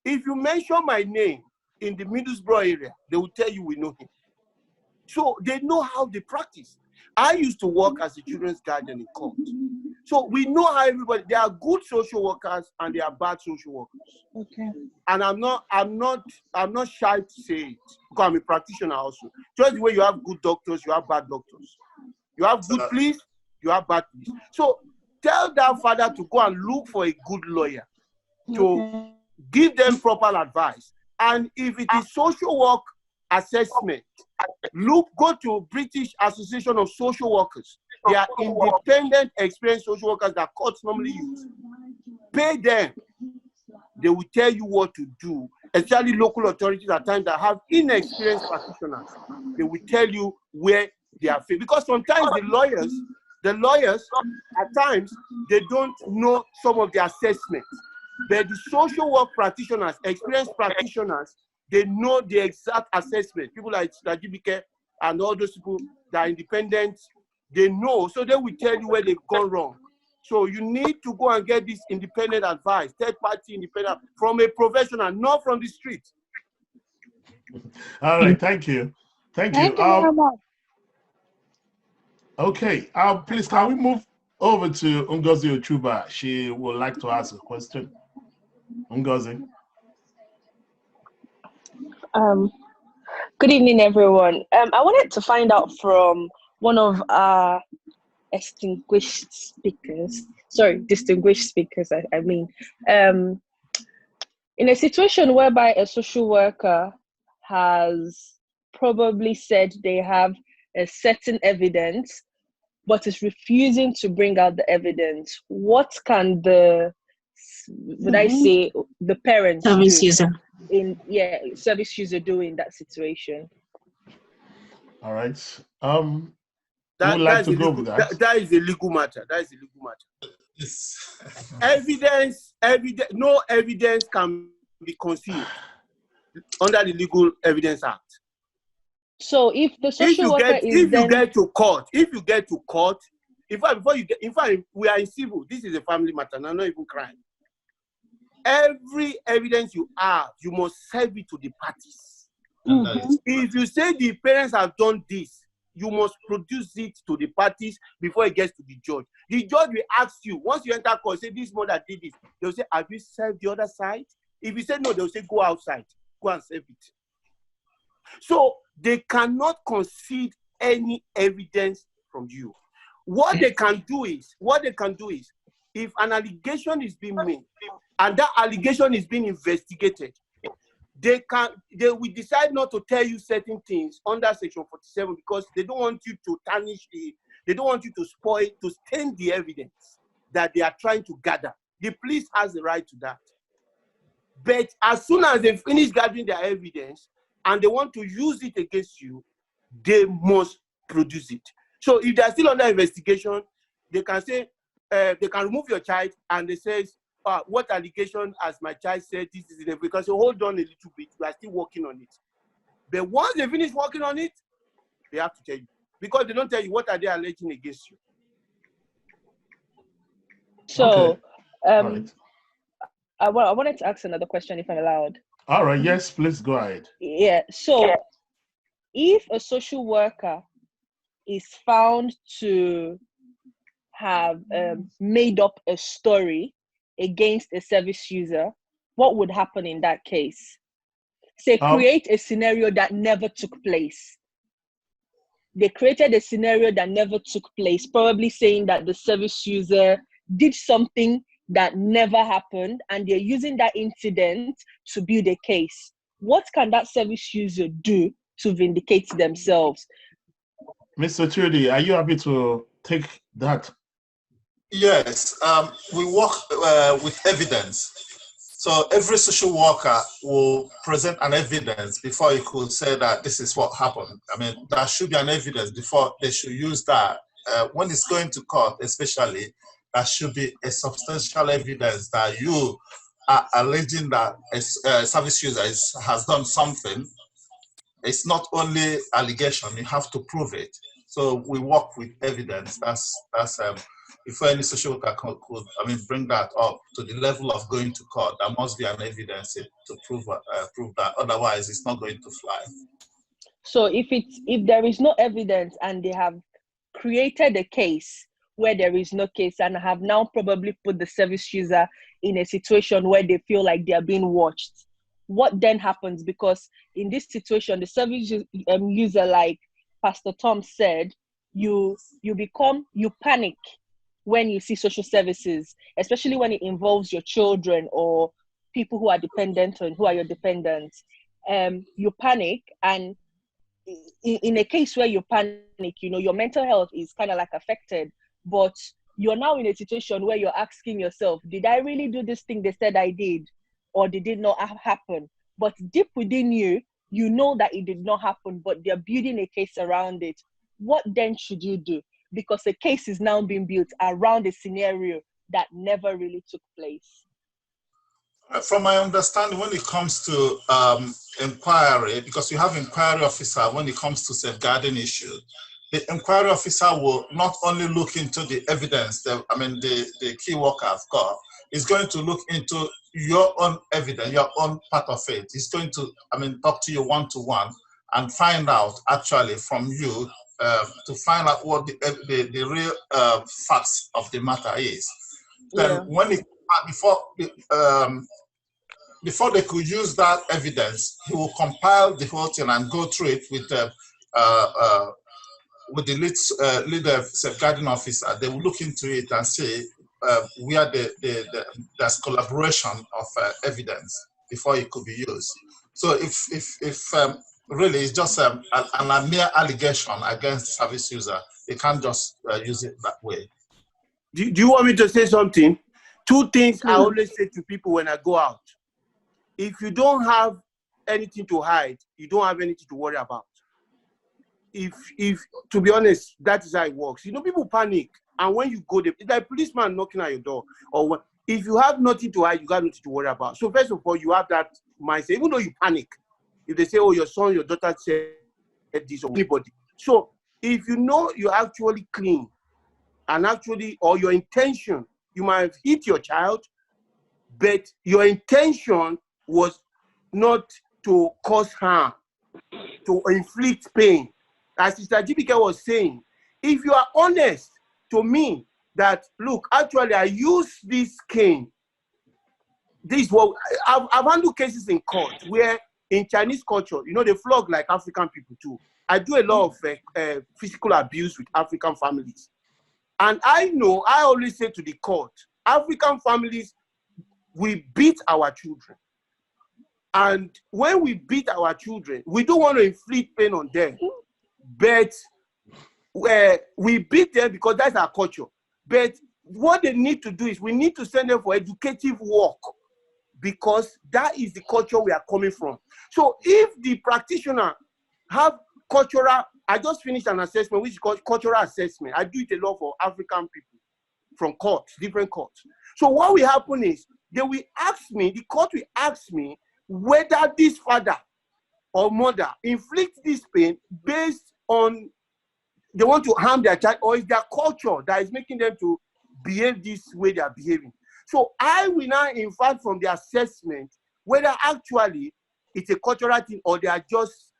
If you mention my name in the Middlesbrough area, they will tell you we know him. So they know how they practice. I used to work as a children's guardian in court. So we know how everybody, there are good social workers and there are bad social workers. Okay. And I'm not shy to say it because I'm a practitioner also. Just the way you have good doctors, you have bad doctors. You have good police, you have bad police. So tell that father to go and look for a good lawyer to give them proper advice. And if it is social work assessment, go to British Association of Social Workers. They are independent, experienced social workers that courts normally use. Pay them. They will tell you what to do, especially local authorities at times that have inexperienced practitioners. They will tell you where they are failing. Because sometimes the lawyers, at times, they don't know some of the assessments. But the social work practitioners, experienced practitioners, they know the exact assessment. People like GBK and all those people that are independent, they know. So they will tell you where they've gone wrong. So you need to go and get this independent advice, third-party independent, from a professional, not from the street. All right, thank you. Thank you. Thank you very much. Okay, please, can we move over to Ngozi Ochuba? She would like to ask a question. Ngozi. Good evening, everyone. I wanted to find out from one of our distinguished speakers. I mean, in a situation whereby a social worker has probably said they have a certain evidence, but is refusing to bring out the evidence, what can the parents Service do user. service user do in that situation? All right. Who would like to go with that? That is a legal matter. That is a legal matter. Yes. Evidence, no evidence can be concealed under the Legal Evidence Act. So if the social worker you get to court, in fact, we are in civil. This is a family matter, not even crime. Every evidence you have, you must serve it to the parties. Mm-hmm. If you say the parents have done this, you must produce it to the parties before it gets to the judge. The judge will ask you, once you enter court, say this mother did this. They'll say, have you served the other side? If you say no, they'll say, go outside, go and serve it. So they cannot concede any evidence from you. What they can do is, if an allegation is being made and that allegation is being investigated, they will decide not to tell you certain things under Section 47 because they don't want you to tarnish they don't want you to spoil, to stain the evidence that they are trying to gather. The police has the right to that. But as soon as they finish gathering their evidence and they want to use it against you, they must produce it. So if they are still under investigation, they can say, they can remove your child and they say, what allegation has my child said this is in because you hold on a little bit, we are still working on it. But once they finish working on it, they have to tell you. Because they don't tell you what are they alleging against you. So okay. I wanted to ask another question if I'm allowed. All right, yes, please go ahead. Yeah, so if a social worker is found to have made up a story against a service user, what would happen in that case? Say, create a scenario that never took place. They created a scenario that never took place, probably saying that the service user did something that never happened, and they're using that incident to build a case. What can that service user do to vindicate themselves? Mr. Trudy, are you happy to take that? Yes, we work with evidence. So every social worker will present an evidence before you could say that this is what happened. I mean, there should be an evidence before they should use that. When it's going to court, especially, there should be a substantial evidence that you are alleging that a service user has done something. It's not only allegation, you have to prove it. So we work with evidence. That's if any social worker could bring that up to the level of going to court, there must be an evidence to prove that. Otherwise, it's not going to fly. So if there is no evidence and they have created a case where there is no case and have now probably put the service user in a situation where they feel like they are being watched, what then happens? Because in this situation, the service user, like Pastor Tom said, you panic when you see social services, especially when it involves your children or people who are dependent on, who are your dependents. You panic, and in a case where you panic, your mental health is kind of like affected, but you're now in a situation where you're asking yourself, did I really do this thing they said I did? Or did it not happen? But deep within you, you know that it did not happen, but they're building a case around it. What then should you do? Because a case is now being built around a scenario that never really took place. From my understanding, when it comes to inquiry, because you have inquiry officer when it comes to safeguarding issues, the inquiry officer will not only look into the evidence, the key worker have got, is going to look into your own evidence, your own part of it. He's going to, talk to you one-to-one and find out actually from you to find out what the real facts of the matter is. Then when it before they could use that evidence, he will compile the whole thing and go through it with the lead safeguarding officer. They will look into it and see where there's collaboration of evidence before it could be used. So if really it's just a mere allegation against the service user, they can't just use it that way. Do you want me to say something? Two things I always say to people when I go out. If you don't have anything to hide, you don't have anything to worry about. If to be honest, that is how it works. You know, people panic, and when you go there, it's like a policeman knocking at your door. Or what, if you have nothing to hide, you got nothing to worry about. So first of all, you have that mindset, even though you panic. If they say, oh, your son, your daughter said this, or anybody. So if you know you're actually clean, and actually, or your intention, you might have hit your child, but your intention was not to cause harm, to inflict pain. As Sister Jibike was saying, if you are honest to me that, look, actually I use this cane, this what I've handled cases in court where in Chinese culture, you know, they flog like African people too. I do a lot of physical abuse with African families. And I know, I always say to the court, African families, we beat our children. And when we beat our children, we don't want to inflict pain on them. But we beat them because that's our culture. But what they need to do is we need to send them for educative work, because that is the culture we are coming from. So if the practitioner have cultural, I just finished an assessment which is called cultural assessment. I do it a lot for African people from courts, different courts. So what will happen is they will ask me, the court will ask me whether this father or mother inflict this pain based on they want to harm their child, or is their culture that is making them to behave this way they are behaving. So I will now infer from the assessment whether actually it's a cultural thing or they are just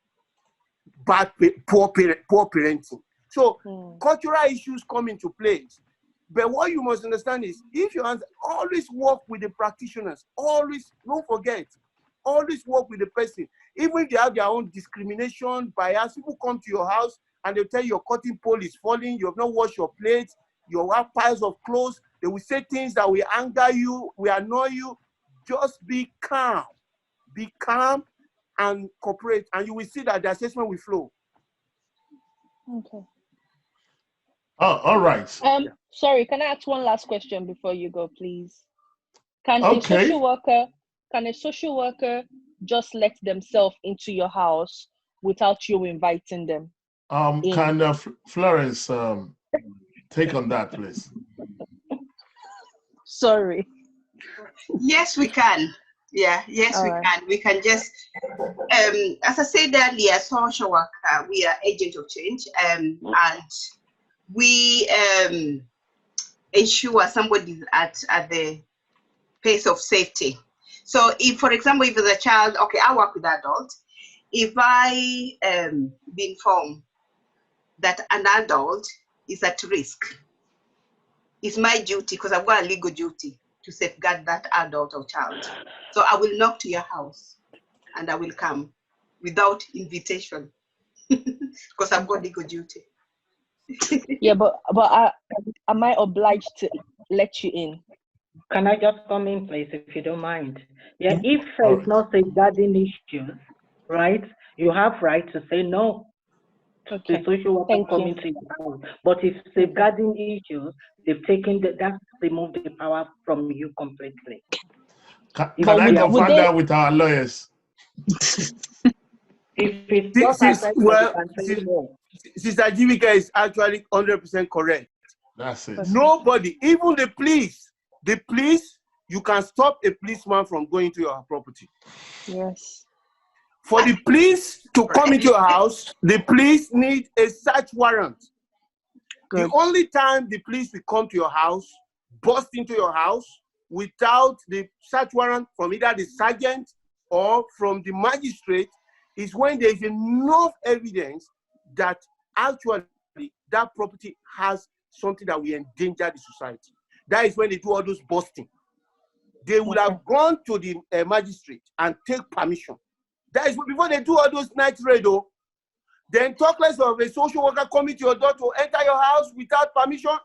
bad, poor parenting. So cultural issues come into place. But what you must understand is, if you always work with the practitioners, always, don't forget, always work with the person. Even if they have their own discrimination, bias, people come to your house and they'll tell you your cutting pole is falling, you have not washed your plates, you have piles of clothes, they will say things that will anger you, will annoy you. Just be calm and cooperate, and you will see that the assessment will flow. Okay. Oh, all right. Sorry, can I ask one last question before you go, please? Can a social worker just let themselves into your house without you inviting them? Can Florence take on that, please? Sorry. Yes, we can. Yeah, yes, we can. We can just, as I said earlier, social worker, we are agent of change, and we ensure somebody at the place of safety. So if, for example, if there's a child, okay, I work with adults. If I be informed that an adult is at risk, it's my duty, because I've got a legal duty to safeguard that adult or child. So I will knock to your house and I will come without invitation because I've got legal duty. Yeah, but am I obliged to let you in? Can I just come in, please, if you don't mind? Yeah, if it's not safeguarding issues, right, you have right to say no. Okay. The social worker coming to your house. But if safeguarding issues, they've taken that's removed the power from you completely. Can I confirm that with our lawyers? If it's just Sister Jibike is actually 100% correct. That's it. Nobody, even the police, you can stop a policeman from going to your property. Yes. For the police to come into your house, the police need a search warrant. Good. The only time the police will come to your house, bust into your house, without the search warrant from either the sergeant or from the magistrate, is when there is enough evidence that actually that property has something that will endanger the society. That is when they do all those busting. they will have gone to the magistrate and take permission. That is before they do all those night raid. Then talk less of a social worker coming to your door to enter your house without permission.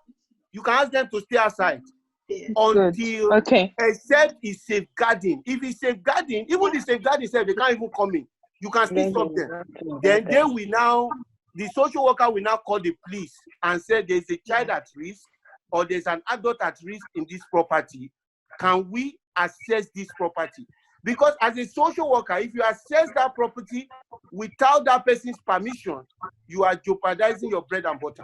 You can ask them to stay outside until except it's safeguarding. If it's safeguarding, even the safeguarding itself, they can't even come in. You can still stop them. Then they will now, the social worker will now call the police and say there's a child at risk or there's an adult at risk in this property. Can we access this property? Because as a social worker, if you access that property without that person's permission, you are jeopardizing your bread and butter.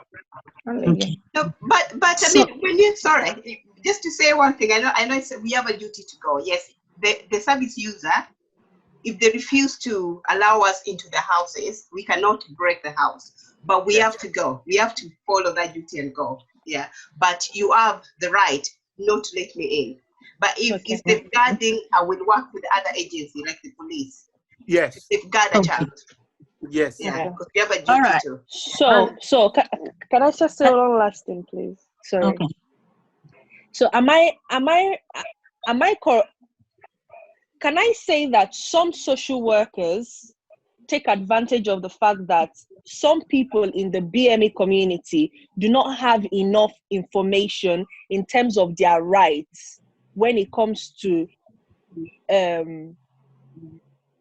Okay. No, but I mean, when you, sorry, just to say one thing, I know we have a duty to go. Yes, the service user, if they refuse to allow us into the houses, we cannot break the house, but we have to go. We have to follow that duty and go. Yeah, but you have the right not to let me in. But if it's safeguarding, I will work with other agencies like the police. Yes. Safeguard a child. Yes. Yeah, because we have a duty to. So can I just say one last thing, please? Sorry. Okay. So am I can I say that some social workers take advantage of the fact that some people in the BME community do not have enough information in terms of their rights when it comes to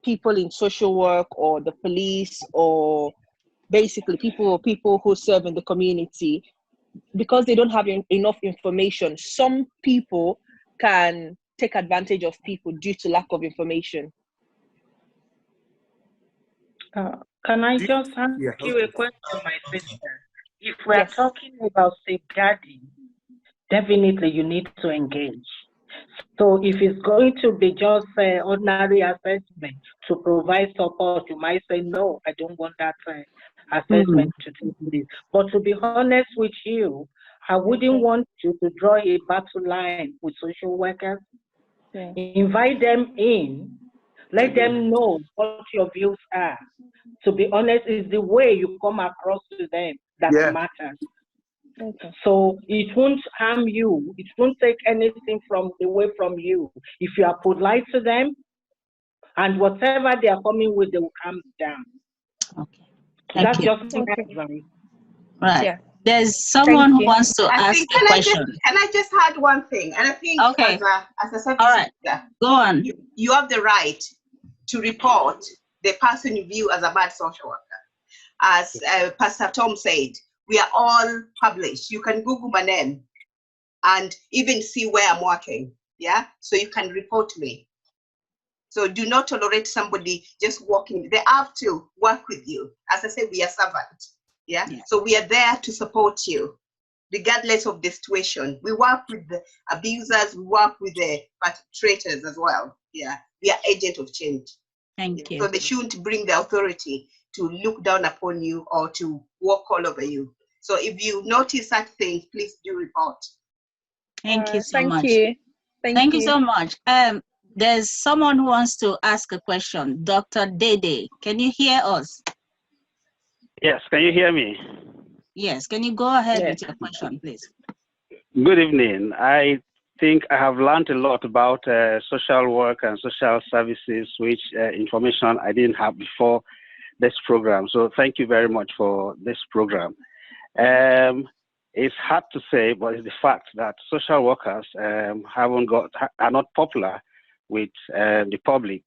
people in social work or the police or basically people who serve in the community, because they don't have enough information. Some people can take advantage of people due to lack of information. Can I just ask you a question, my sister? If we are talking about safeguarding, definitely you need to engage. So if it's going to be just ordinary assessment to provide support, you might say, no, I don't want that assessment to take place. But to be honest with you, I wouldn't want you to draw a battle line with social workers. Invite them in, let them know what your views are. To be honest, it's the way you come across to them that matters. So it won't harm you. It won't take anything away from you. If you are polite to them, and whatever they are coming with, they will calm down. Okay. That's just my advice. Right. Yeah. There's someone who wants to ask a question. Can I just add one thing? And I think as a service user, go on. You have the right to report the person you view as a bad social worker. As Pastor Tom said, we are all published. You can Google my name and even see where I'm working. Yeah, so you can report me. So do not tolerate somebody just walking. They have to work with you. As I said, we are servants. Yeah, so we are there to support you, regardless of the situation. We work with the abusers. We work with the perpetrators as well. Yeah, we are agent of change. Thank you. So they shouldn't bring the authority to look down upon you or to walk all over you. So if you notice such things, please do report. Thank you so much. Thank you so much. There's someone who wants to ask a question. Dr. Dede, can you hear us? Yes, can you hear me? Yes, can you go ahead with your question, please? Good evening. I think I have learned a lot about social work and social services, which information I didn't have before this program. So thank you very much for this program. It's hard to say, but it's the fact that social workers are not popular with the public,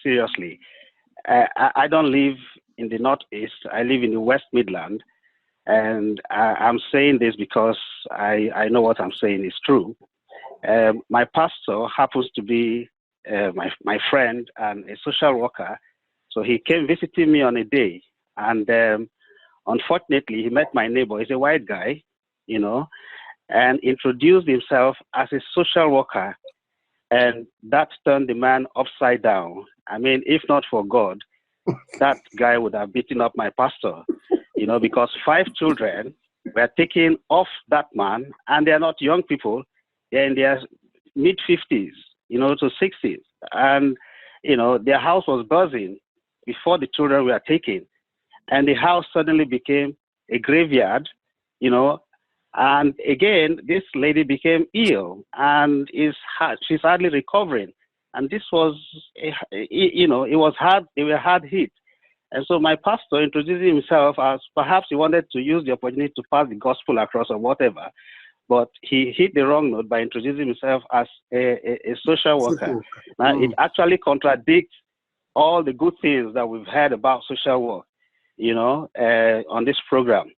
seriously. I don't live in the Northeast, I live in the West Midland, and I'm saying this because I know what I'm saying is true. My pastor happens to be my friend and a social worker, so he came visiting me on a day, and unfortunately, he met my neighbor. He's a white guy, you know, and introduced himself as a social worker, and that turned the man upside down. I mean, if not for God, that guy would have beaten up my pastor, you know, because 5 children were taken off that man, and they're not young people. They're in their mid-50s, you know, to 60s. And, you know, their house was buzzing before the children were taken. And the house suddenly became a graveyard, you know, And again, this lady became ill and she's hardly recovering. And this was, it was hard. They were hard hit. And so my pastor introduced himself as perhaps he wanted to use the opportunity to pass the gospel across or whatever, but he hit the wrong note by introducing himself as a social worker. Now, it actually contradicts all the good things that we've heard about social work, on this program.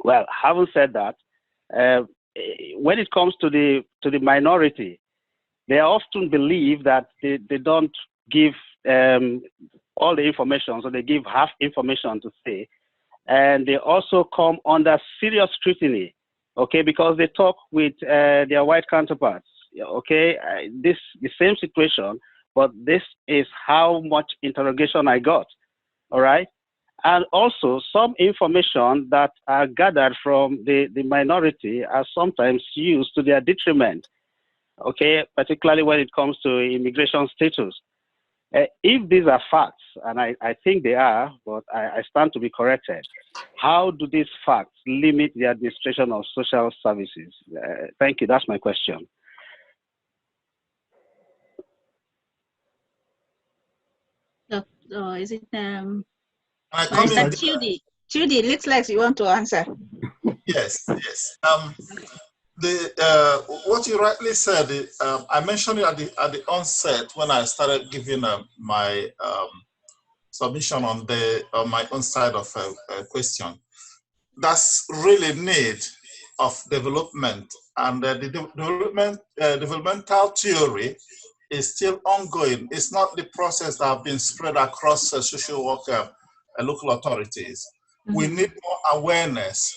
Well, having said that, when it comes to the minority, they often believe that they don't give all the information, so they give half information to say, and they also come under serious scrutiny, okay, because they talk with their white counterparts, okay, the same situation, but this is how much interrogation I got, all right? And also some information that are gathered from the minority are sometimes used to their detriment, okay, particularly when it comes to immigration status. If these are facts, and I think they are, but I stand to be corrected, how do these facts limit the administration of social services? Thank you. That's my question. Is it Mr. Chudi? Chudi, looks like you want to answer. Yes. What you rightly said, I mentioned it at the onset when I started giving my submission on my own side of a question. That's really need of development, and the developmental theory is still ongoing. It's not the process that have been spread across social work local authorities. Mm-hmm. We need more awareness.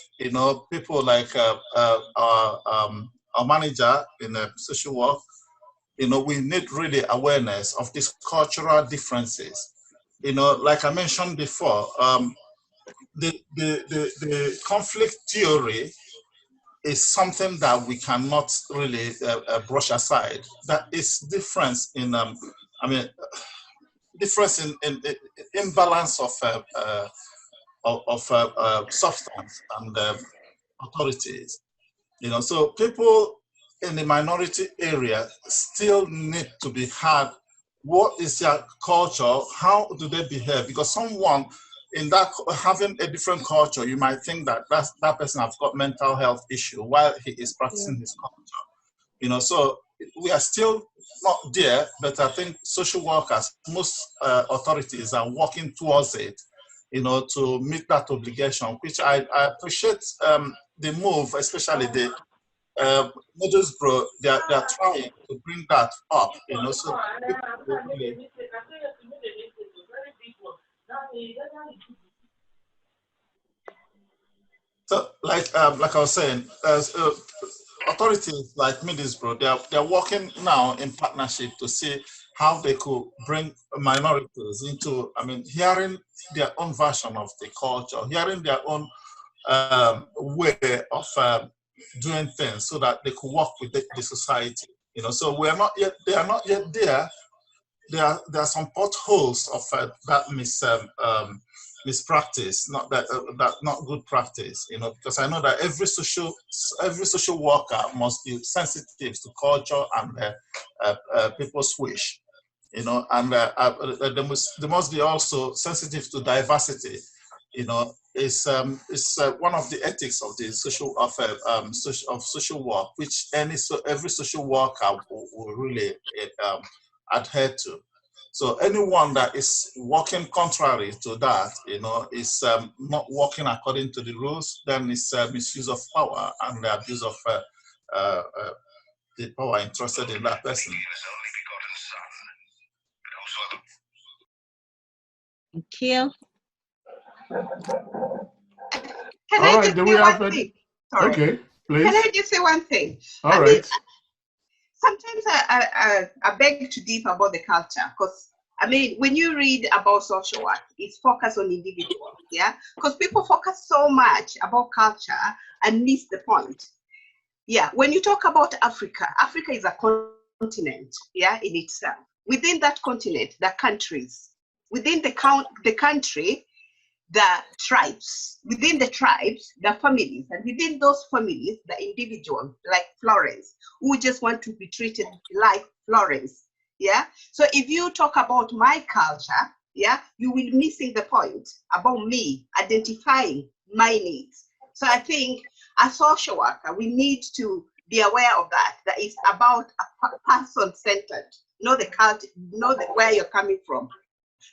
People like our manager in social work, we need really awareness of these cultural differences. Like I mentioned before, the conflict theory is something that we cannot really brush aside. That is difference in, difference in imbalance of substance and authorities. So people in the minority area still need to be heard. What is their culture? How do they behave? Because someone in that having a different culture, you might think that that person has got mental health issue while he is practicing his culture. So we are still not there, but I think social workers, most authorities are working towards it, to meet that obligation, which I appreciate the move, especially the Middlesbrough, they're trying to bring that up, so really. So, like I was saying, authorities like Middlesbrough, they're working now in partnership to see how they could bring minorities into, hearing their own version of the culture, hearing their own way of doing things, so that they could work with the society. So they are not yet there. There are some potholes of that mispractice, not good practice, because I know that every social worker must be sensitive to culture and people's wish, and they must be also sensitive to diversity. It's one of the ethics of the social work, which every social worker will really adhere to. So anyone that is working contrary to that, is not working according to the rules, then it's misuse of power and the abuse of the power entrusted in that person. Thank you. Can I just say one thing? Sorry. Okay, please. Can I just say one thing? All right. Sometimes I beg to differ about the culture, because when you read about social work, it's focused on individuals, yeah? Because people focus so much about culture and miss the point. Yeah, when you talk about Africa, Africa is a continent, yeah, in itself. Within that continent, there are countries. Within the country, the tribes. Within the tribes, the families, and within those families, the individuals, like Florence, who just want to be treated like Florence. Yeah. So if you talk about my culture, yeah, you will missing the point about me identifying my needs. So I think as social worker, we need to be aware of that. That is about a person-centered, not the culture, not where you're coming from,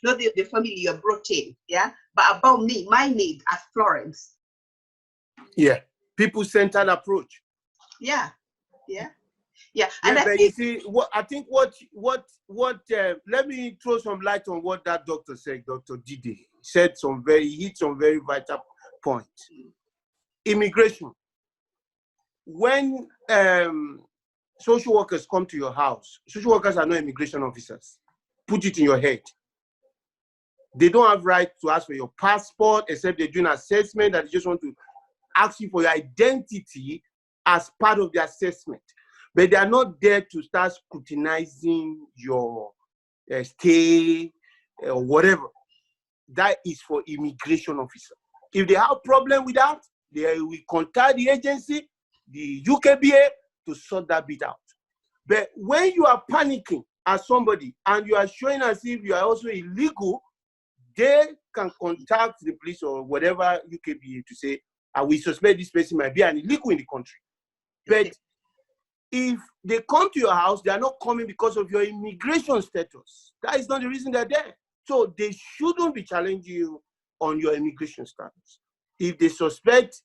not the family you're brought in, yeah, but about me, my need as Florence. Yeah, people-centered approach. Yeah, yeah, yeah. And I think, think, you see, let me throw some light on what that doctor said, Dr. Dide. He hit some very vital points. Immigration. When social workers come to your house, social workers are not immigration officers. Put it in your head. They don't have right to ask for your passport, except they're doing an assessment that they just want to ask you for your identity as part of the assessment. But they are not there to start scrutinizing your stay or whatever. That is for immigration officer. If they have problem with that, they will contact the agency, the UKBA, to sort that bit out. But when you are panicking as somebody and you are showing as if you are also illegal, they can contact the police or whatever UKBA to say, we suspect this person might be an illegal in the country. But if they come to your house, they are not coming because of your immigration status. That is not the reason they're there. So they shouldn't be challenging you on your immigration status if they suspect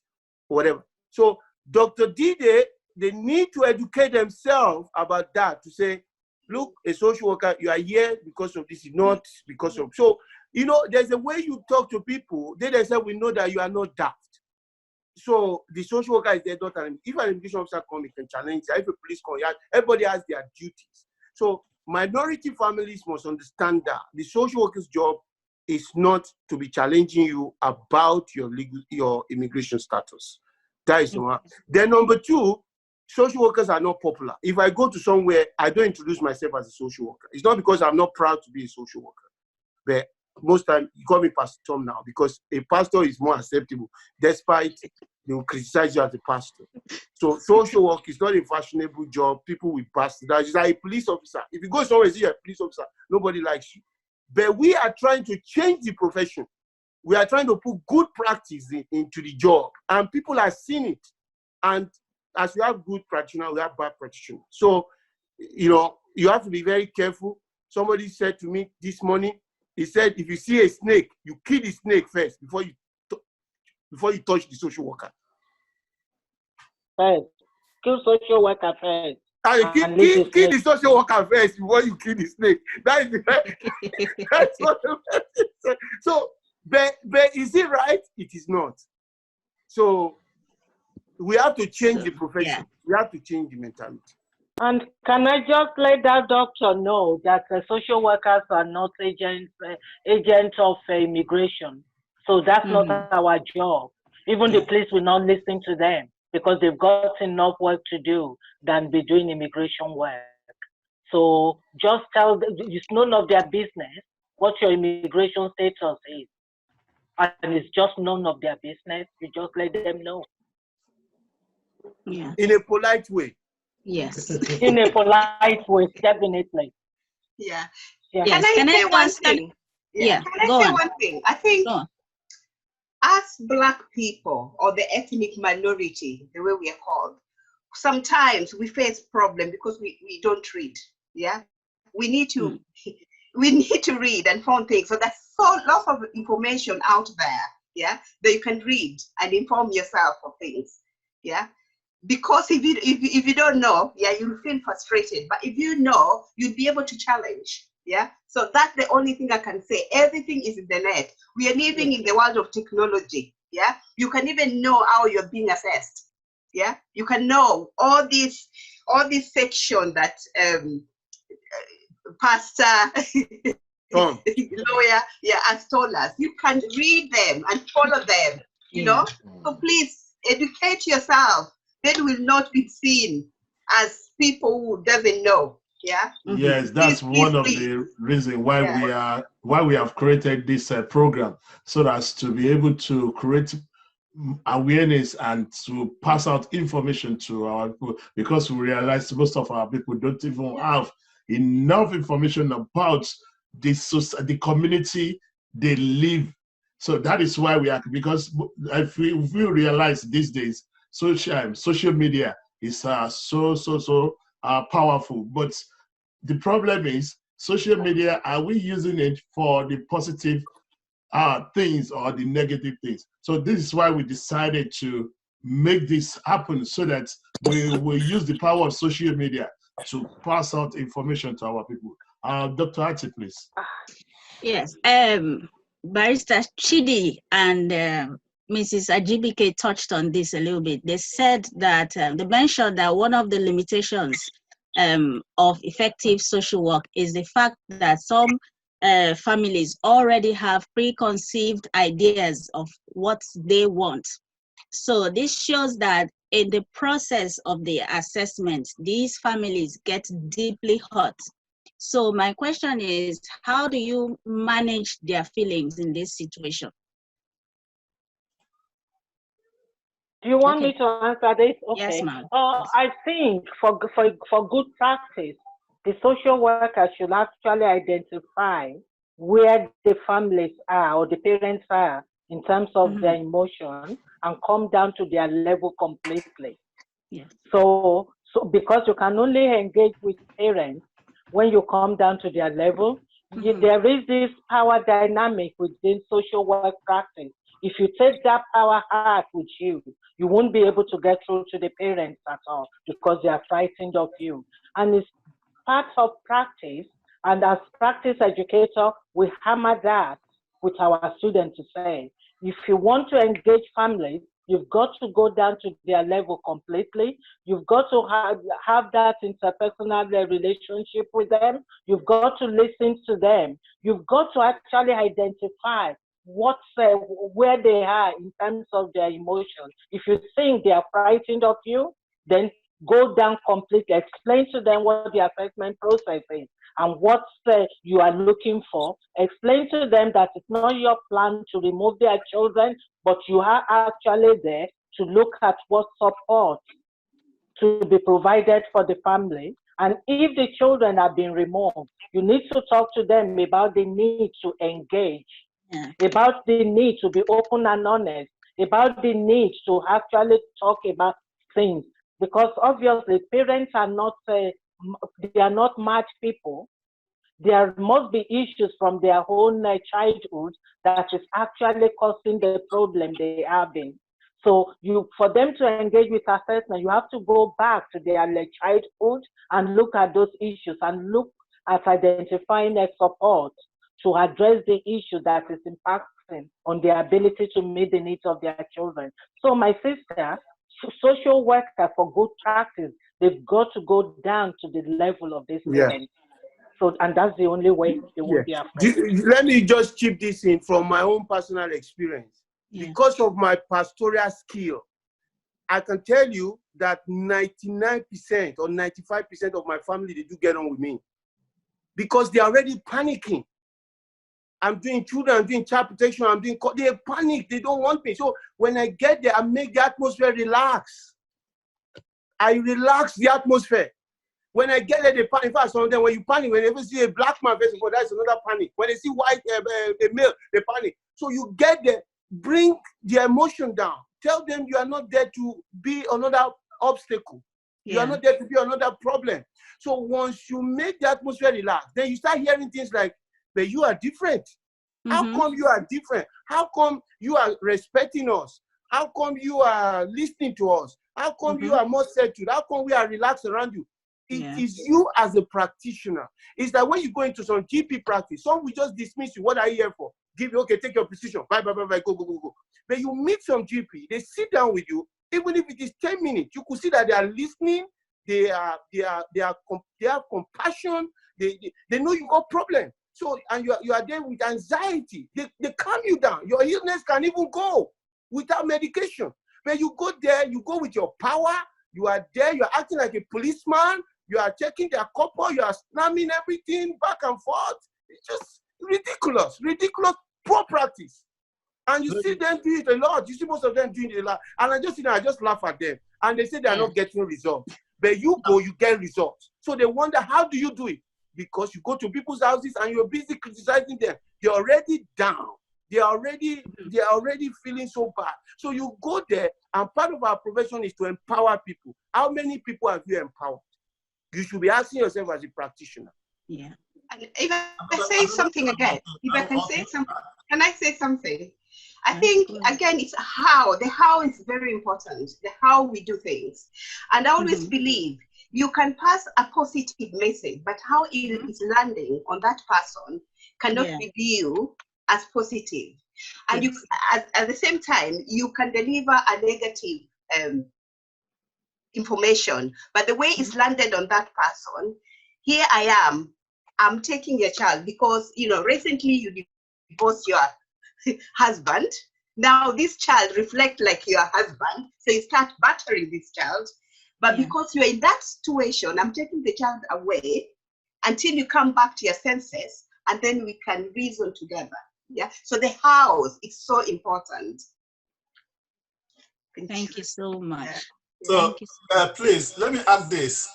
whatever. So Dr. Dide, they need to educate themselves about that, to say, look, a social worker, you are here because of this, not because of. So, you know, there's a way you talk to people. They say, we know that you are not daft. So the social worker is there, not an, if an immigration officer comes, he can challenge. If a police comes, everybody has their duties. So minority families must understand that the social worker's job is not to be challenging you about your immigration status. That is one. Then number two, social workers are not popular. If I go to somewhere, I don't introduce myself as a social worker. It's not because I'm not proud to be a social worker, but most times you call me Pastor Tom now because a pastor is more acceptable, despite they will criticize you as a pastor. So social work is not a fashionable job. People will pass that. It's like a police officer. If you go somewhere and see a police officer, nobody likes you. But we are trying to change the profession. We are trying to put good practice into the job, and people are seeing it. And as we have good practitioners, we have bad practitioners. So, you know, you have to be very careful. Somebody said to me this morning, he said, if you see a snake, you kill the snake first before you touch the social worker. First, kill social worker first. Kill the social worker first before you kill the snake. That is that's what so, but is it right? It is not. So we have to change the profession. Yeah. We have to change the mentality. And can I just let that doctor know that social workers are not agents of immigration. So that's not our job. Even the police will not listen to them because they've got enough work to do than be doing immigration work. So just tell them, it's none of their business what your immigration status is. And it's just none of their business. You just let them know. Yeah. In a polite way. Yes. In a polite way, definitely. Yeah. Yeah. Yes. Can I say one thing? Yeah. Can I say one thing? I think as Black people or the ethnic minority, the way we are called, sometimes we face problem because we don't read. Yeah. We need to we need to read and find things. So there's lots of information out there, yeah, that you can read and inform yourself of things. Yeah. Because if you don't know, yeah, you'll feel frustrated. But if you know, you'll be able to challenge. Yeah. So that's the only thing I can say. Everything is in the net. We are living in the world of technology. Yeah. You can even know how you're being assessed. Yeah. You can know all this section that pastor lawyer, has told us. You can read them and follow them. You know. So please educate yourself. Then will not be seen as people who doesn't know. Yeah. Yes, that's one of the reasons why we have created this program, so as to be able to create awareness and to pass out information to our people, because we realize most of our people don't even have enough information about the community they live. So that is why we are, because if we realize these days social media is so powerful, but the problem is social media, are we using it for the positive things or the negative things? So this is why we decided to make this happen, so that we will use the power of social media to pass out information to our people. Dr. Ati, please. Yes, Barrister Chidi and Mrs. Ajibike touched on this a little bit. They said that, they mentioned that one of the limitations of effective social work is the fact that some families already have preconceived ideas of what they want. So this shows that in the process of the assessment, these families get deeply hurt. So my question is, how do you manage their feelings in this situation? Do you want me to answer this? Okay. Yes, ma'am. I think for good practice, the social worker should actually identify where the families are or the parents are in terms of their emotion and come down to their level completely. Yes. So because you can only engage with parents when you come down to their level, there is this power dynamic within social work practice. If you take that power out with you, you won't be able to get through to the parents at all because they are frightened of you. And it's part of practice. And as practice educator, we hammer that with our students to say, if you want to engage families, you've got to go down to their level completely. You've got to have that interpersonal relationship with them. You've got to listen to them. You've got to actually identify where they are in terms of their emotions. If you think they are frightened of you, then go down completely. Explain to them what the assessment process is and what you are looking for. Explain to them that it's not your plan to remove their children, but you are actually there to look at what support to be provided for the family. And if the children have been removed, you need to talk to them about the need to engage, about the need to be open and honest, about the need to actually talk about things. Because obviously parents are not, they are not mad people. There must be issues from their own childhood that is actually causing the problem they are having. So for them to engage with assessment, you have to go back to their childhood and look at those issues and look at identifying a support to address the issue that is impacting on their ability to meet the needs of their children. So my sister, social worker for good practice, they've got to go down to the level of this parents. So, and that's the only way they will be afraid. Let me just chip this in from my own personal experience. Because of my pastoral skill, I can tell you that 99% or 95% of my family, they do get on with me. Because they're already panicking. I'm doing children, I'm doing child protection, they panic, they don't want me. So when I get there, I make the atmosphere relax. I relax the atmosphere. When I get there, they panic. In fact, some of them, when you panic, when they see a black man facing, that's another panic. When they see white, a male, they panic. So you get there, bring the emotion down. Tell them you are not there to be another obstacle. You are not there to be another problem. So once you make the atmosphere relax, then you start hearing things like, but you are different. How come you are different? How come you are respecting us? How come you are listening to us? How come you are more settled? How come we are relaxed around you? It is you as a practitioner. It's that when you go into some GP practice, some will just dismiss you. What are you here for? Give you, okay, take your position. Bye, bye, bye, bye, go. But you meet some GP, they sit down with you, even if it is 10 minutes, you could see that they are listening, they have compassion, they know you got problem. So, and you are there with anxiety. They calm you down. Your illness can even go without medication. But you go there, you go with your power, you are there, you're acting like a policeman, You are checking their couple, you are slamming everything back and forth. It's just ridiculous, poor practice. And you see them do it a lot. You see most of them doing it a lot. And I just laugh at them. And they say they are not getting results. But you go, you get results. So they wonder, how do you do it? Because you go to people's houses and you're busy criticizing them. They're already down. They are already feeling so bad. So you go there, and part of our profession is to empower people. How many people have you empowered? You should be asking yourself as a practitioner. Yeah. And if I say something again, if I can say something, can I say something? I think, again, it's how. The how is very important, the how we do things. And I always believe you can pass a positive message, but how it is landing on that person cannot be viewed as positive. And you, at the same time, you can deliver a negative information, but the way it's landed on that person, here I am, I'm taking your child because, you know, recently you divorced your husband. Now this child reflects like your husband, so you start battering this child. But because you're in that situation, I'm taking the child away until you come back to your senses, and then we can reason together. Yeah. So the house is so important. Thank you so much. So, please let me add this.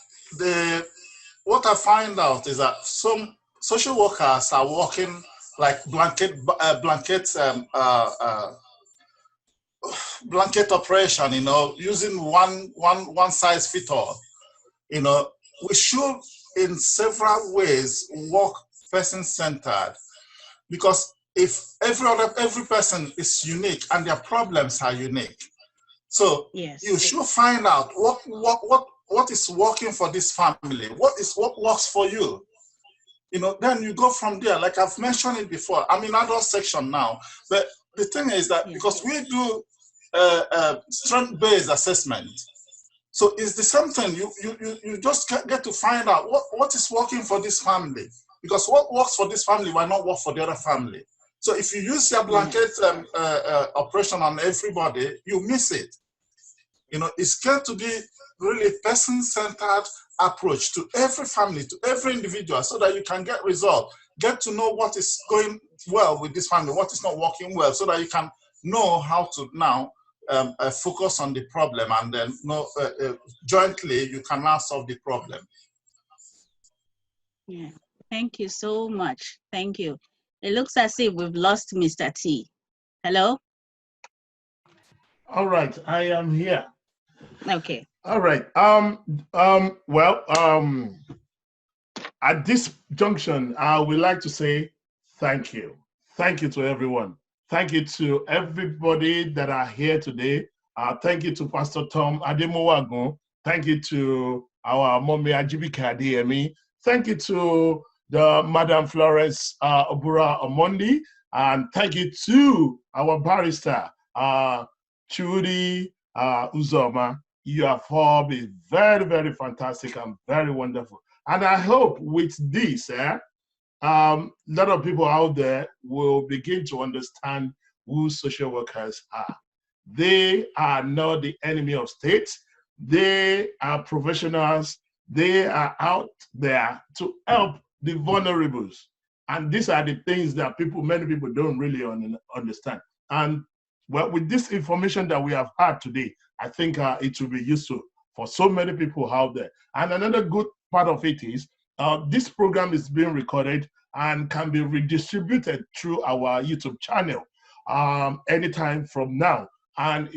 What I find out is that some social workers are working like blanket operation, you know, using one size fit all. You know, we should in several ways work person-centered, because if every person is unique and their problems are unique, so you should find out what is working for this family, what works for you. You know, then you go from there. Like I've mentioned it before, I'm in adult section now, but the thing is that because we do strength-based assessment, so it's the same thing. You just get to find out what is working for this family, because what works for this family might not work for the other family. So if you use your blanket operation on everybody, you miss it. You know, it's got to be really person-centered approach to every family, to every individual, so that you can get results, get to know what is going well with this family, what is not working well, so that you can know how to now focus on the problem, and then jointly you can now solve the problem. Yeah, thank you so much. Thank you. It looks as if we've lost Mr. T. Hello? All right, I am here. Okay. All right. At this junction, I would like to say thank you. Thank you to everyone. Thank you to everybody that are here today. Thank you to Pastor Tom Ademowagun. Thank you to our Mommy Ajibike Adeyemi. Thank you to the Madam Florence Obura Omondi. And thank you to our barrister, Chudi Uzoma. You have all been very, very fantastic and very wonderful. And I hope with this, a lot of people out there will begin to understand who social workers are. They are not the enemy of state. They are professionals. They are out there to help the vulnerables. And these are the things that many people don't really understand. And well, with this information that we have had today, I think it will be useful for so many people out there. And another good part of it is this program is being recorded and can be redistributed through our YouTube channel anytime from now. And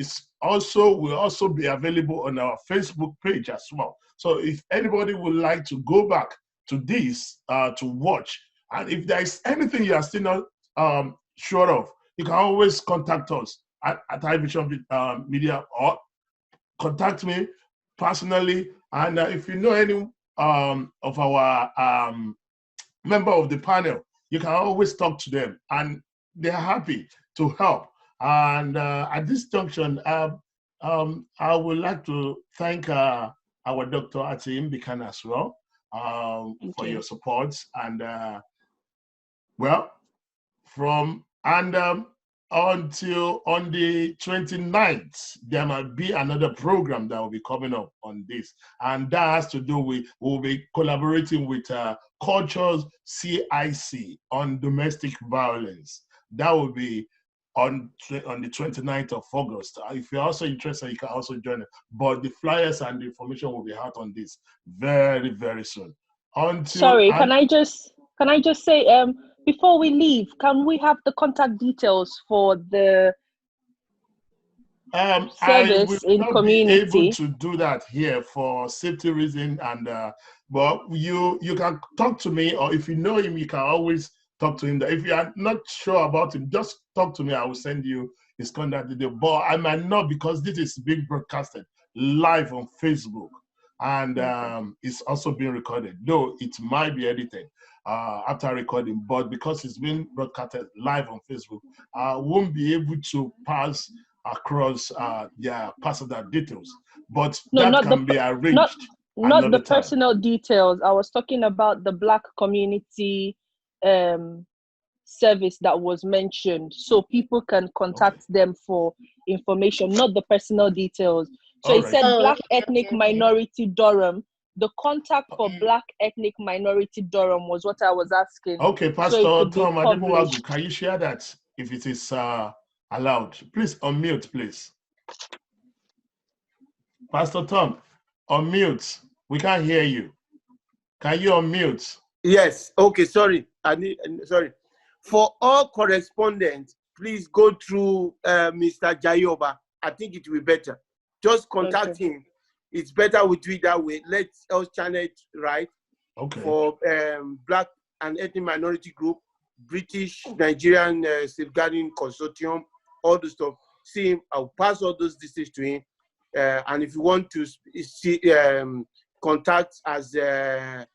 will also be available on our Facebook page as well. So if anybody would like to go back to this to watch, and if there is anything you are still not sure of, you can always contact us at iVision Media, or contact me personally. And if you know any of our member of the panel, you can always talk to them, and they're happy to help. And at this junction, I would like to thank our Dr. Ati Mbikan as well for your support. And until on the 29th, there might be another program that will be coming up on this. And that has to do with, we'll be collaborating with Cultures CIC on domestic violence. That will be on the 29th of August. If you're also interested, you can also join it. But the flyers and the information will be out on this very, very soon. Sorry, can I just say, before we leave, can we have the contact details for the service in community? I will not be able to do that here for safety reasons, and but you can talk to me, or if you know him, you can always talk to him. If you are not sure about him, just talk to me. I will send you his contact details. But I might not, because this is being broadcasted live on Facebook, and it's also being recorded, though it might be edited after recording, but because it's being broadcasted live on Facebook, I won't be able to pass across personal details, but no, that can be arranged. Not the personal details. I was talking about the Black community service that was mentioned, so people can contact them for information, not the personal details. So it said Black Ethnic Minority Durham. The contact for Black Ethnic Minority Durham was what I was asking. Okay, Pastor Tom Adebowagu, can you share that if it is allowed? Please unmute, please. Pastor Tom, unmute. We can't hear you. Can you unmute? Yes. Okay. Sorry. Sorry. For all correspondence, please go through Mr. Jayoba. I think it will be better. Just contact him. It's better we do it that way. Let us channel it right. Okay. For Black and Ethnic Minority Group, British Nigerian Safeguarding Consortium, all the stuff. See him. I'll pass all those details to him. And if you want to see contact as or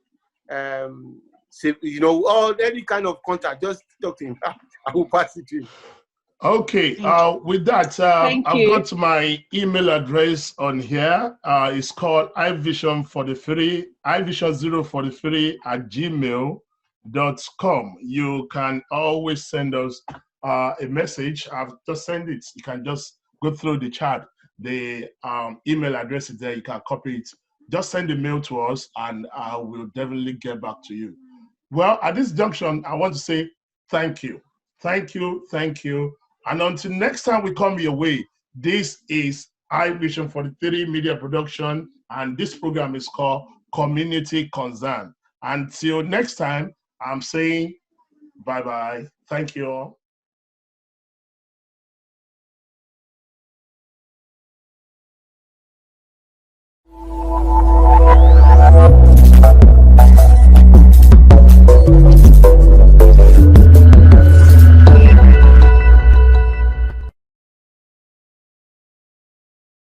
any kind of contact, just talk to him. I will pass it to him. Okay, with that, I've got my email address on here. It's called ivision043 @gmail.com. You can always send us a message. I've just sent it. You can just go through the chat. The email address is there. You can copy it. Just send a mail to us, and I will definitely get back to you. Well, at this junction, I want to say thank you. Thank you. Thank you. And until next time we come your way, this is iVision43 Media Production, and this program is called Community Concern. Until next time, I'm saying bye-bye. Thank you all.